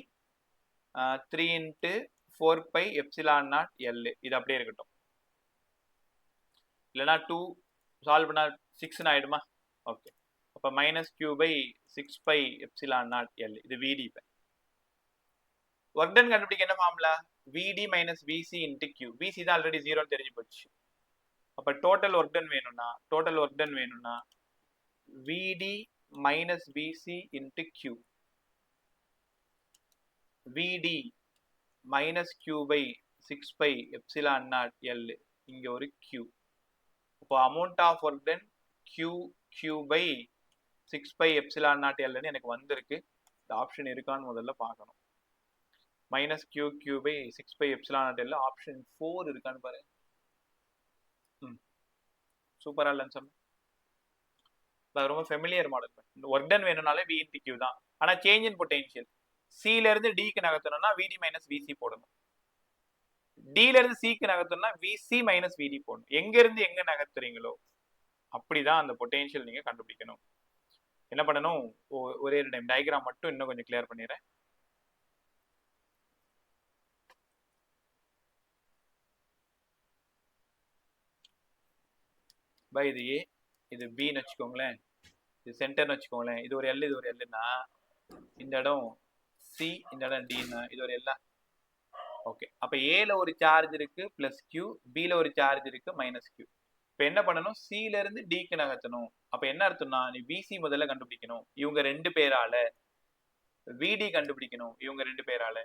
3 into 4 by epsilon naught L. இது அப்படியே இருக்கட்டும். இல்லைன்னா 2 சால்வ் பண்ணா 6 ஆயிடுமா? ஓகே. அப்ப minus Q by 6 by epsilon naught L. இது விடி. ஒர்க் டன் கண்டுபிடிக்க என்ன formula? VD minus VC into Q. VC தான் ஆல்ரெடி 0 தெரிஞ்சு போச்சு. அப்ப டோட்டல் ஒர்க் டன் வேணும்னா VD minus VC into Q. VD minus Q by 6 by epsilon naught L. இங்க ஒரு கியூ. அப்போ amount of work done Q by 6 by epsilon naught எல்னு எனக்கு வந்திருக்கு. இந்த ஆப்ஷன் இருக்கான்னு முதல்ல பார்க்கணும். Minus Q by 6 by epsilon naught L option 4 இருக்கான்னு பாரு. சூப்பரா இல்லைன்னு சொன்னேன். ரொம்ப ஃபெமிலியர் மாடல். ஒர்க் டன் வேணும்னாலே வி இன்டு கியூ தான். ஆனா சேஞ்ச் இன் பொட்டென்ஷியல் சில இருந்து டிக்கு நகர்த்தணும்னா விடி மைனஸ் விசி போடணும். டில இருந்து சிக்கு நகர்த்தணும்னா விசி மைனஸ் விடி போடணும். எங்க இருந்து எங்க நகர்த்துறீங்களோ அப்படிதான் அந்த பொட்டென்ஷியல் நீங்க கண்டுபிடிக்கணும். என்ன பண்ணணும்? ஒரே ஒரு டைம் டயக்ராம் மட்டும் இன்னும் கொஞ்சம் கிளியர் பண்ணிடுறேன். பை இது ஏ, இது பின்னு வச்சுக்கோங்களேன், இது சென்டர்னு வச்சுக்கோங்களேன். இது ஒரு எல், இது ஒரு எல்னா இந்த இடம் சி, இந்த இடம் டின்னா இது ஒரு எல்லா. ஓகே. அப்ப ஏல ஒரு சார்ஜ் இருக்கு பிளஸ் கியூ, பில ஒரு சார்ஜ் இருக்கு மைனஸ் கியூ. இப்ப என்ன பண்ணணும்? சில இருந்து டிக்கு நகர்த்தணும். அப்ப என்ன அர்த்தம்னா நீ விசி முதல்ல கண்டுபிடிக்கணும், இவங்க 2 பேரால. விடி கண்டுபிடிக்கணும், இவங்க 2 பேரால.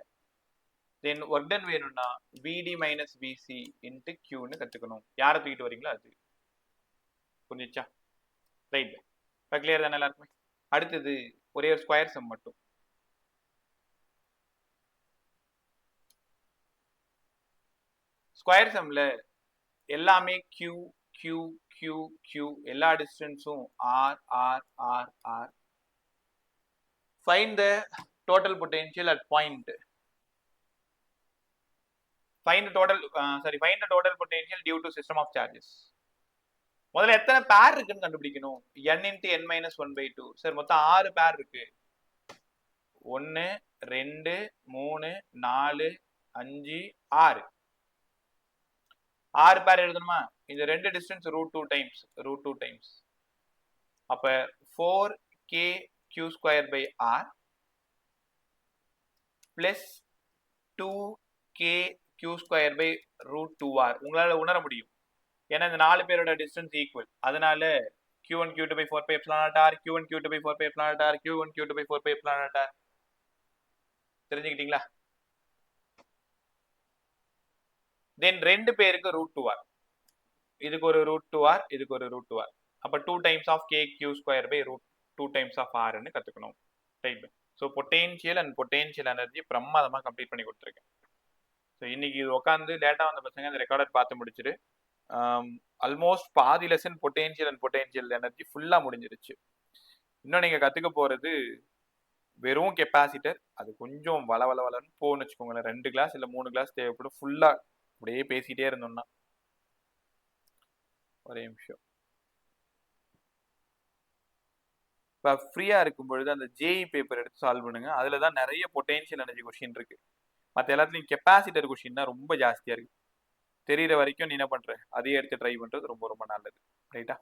தென் ஒர்க் டன் வேணும்னா விடி மைனஸ் விசி இன்ட்டு கியூன்னு கத்துக்கணும். யாரை தூக்கிட்டு வரீங்களோ அது. புரிஞ்சிச்சா? ரைட். இப்போ கிளியர் தானே எல்லாருக்குமே? அடுத்தது ஒரே ஒரு ஸ்கொயர் சம் மட்டும். ஸ்கொயர் சம்ல எல்லாமே கியூ கியூ கியூ கியூ, எல்லா டிஸ்டன்ஸும் R R R R. Find the total potential at point. Find the total potential due to system of charges. முதல்ல எத்தனை பேர் இருக்குன்னு கண்டுபிடிக்கணும். n இன்ட்டு n மைனஸ் 1/2. சார் மொத்தம் 6 பேர் இருக்கு. 1 2 3 4 5 6. 6 பேர் எழுதணுமா? இந்த 2 டிஸ்டன்ஸ் √2 டைம்ஸ். அப்ப 4kq² பிளஸ் 2kq² உங்களால உணர முடியும். ஏன்னா இந்த 4 பேரோட டிஸ்டன்ஸ் ஈக்குவல். அதனால q1 q2 by 4 pi epsilon naught r, q1 q2 by 4 pi epsilon naught r, q1 q2 by 4 pi epsilon naught r. தெரிஞ்சுக்கிட்டீங்களா? தென் 2 பேருக்கு √2r. இதுக்கு ஒரு √2r, இதுக்கு ஒரு √2r. அப்ப 2 times of kq² by √2 times of r ன்னு கத்துக்கணும். Right. So potential and potential energy பிரமாதமா complete பண்ணி கொடுத்துருக்கேன். ஸோ இன்னைக்கு இது உட்காந்து லேட்டா வந்த பசங்க இந்த ரெக்கார்டர் பார்த்து முடிச்சுட்டு ஆல்மோஸ்ட் பாதி lesson potential and potential energy ஃபுல்லா முடிஞ்சிருச்சு. இன்னும் நீங்க கத்துக்க போறது வெறும் கெப்பாசிட்டர். அது கொஞ்சம் வளவளன்னு போன்னு வச்சுக்கோங்களேன். 2 கிளாஸ் இல்ல 3 கிளாஸ் தேவைப்படும். ஃபுல்லா அப்படியே பேசிட்டே இருந்தோம்னா. ஒரே நிமிஷம். இப்போ ஃப்ரீயா இருக்கும் பொழுது அந்த ஜேஇ பேப்பர் எடுத்து சால்வ் பண்ணுங்க. அதுல தான் நிறைய பொட்டென்ஷியல் எனர்ஜி கொஸ்டின் இருக்கு. மத்த எல்லாத்துலயும் கெப்பாசிட்டர் கொஸ்டின் தான் ரொம்ப ஜாஸ்தியா இருக்கு. தெரியிற வரைக்கும் நீ என்ன பண்ற? அதையே எடுத்து ட்ரை பண்றது ரொம்ப ரொம்ப நல்லது. ரைட்டா?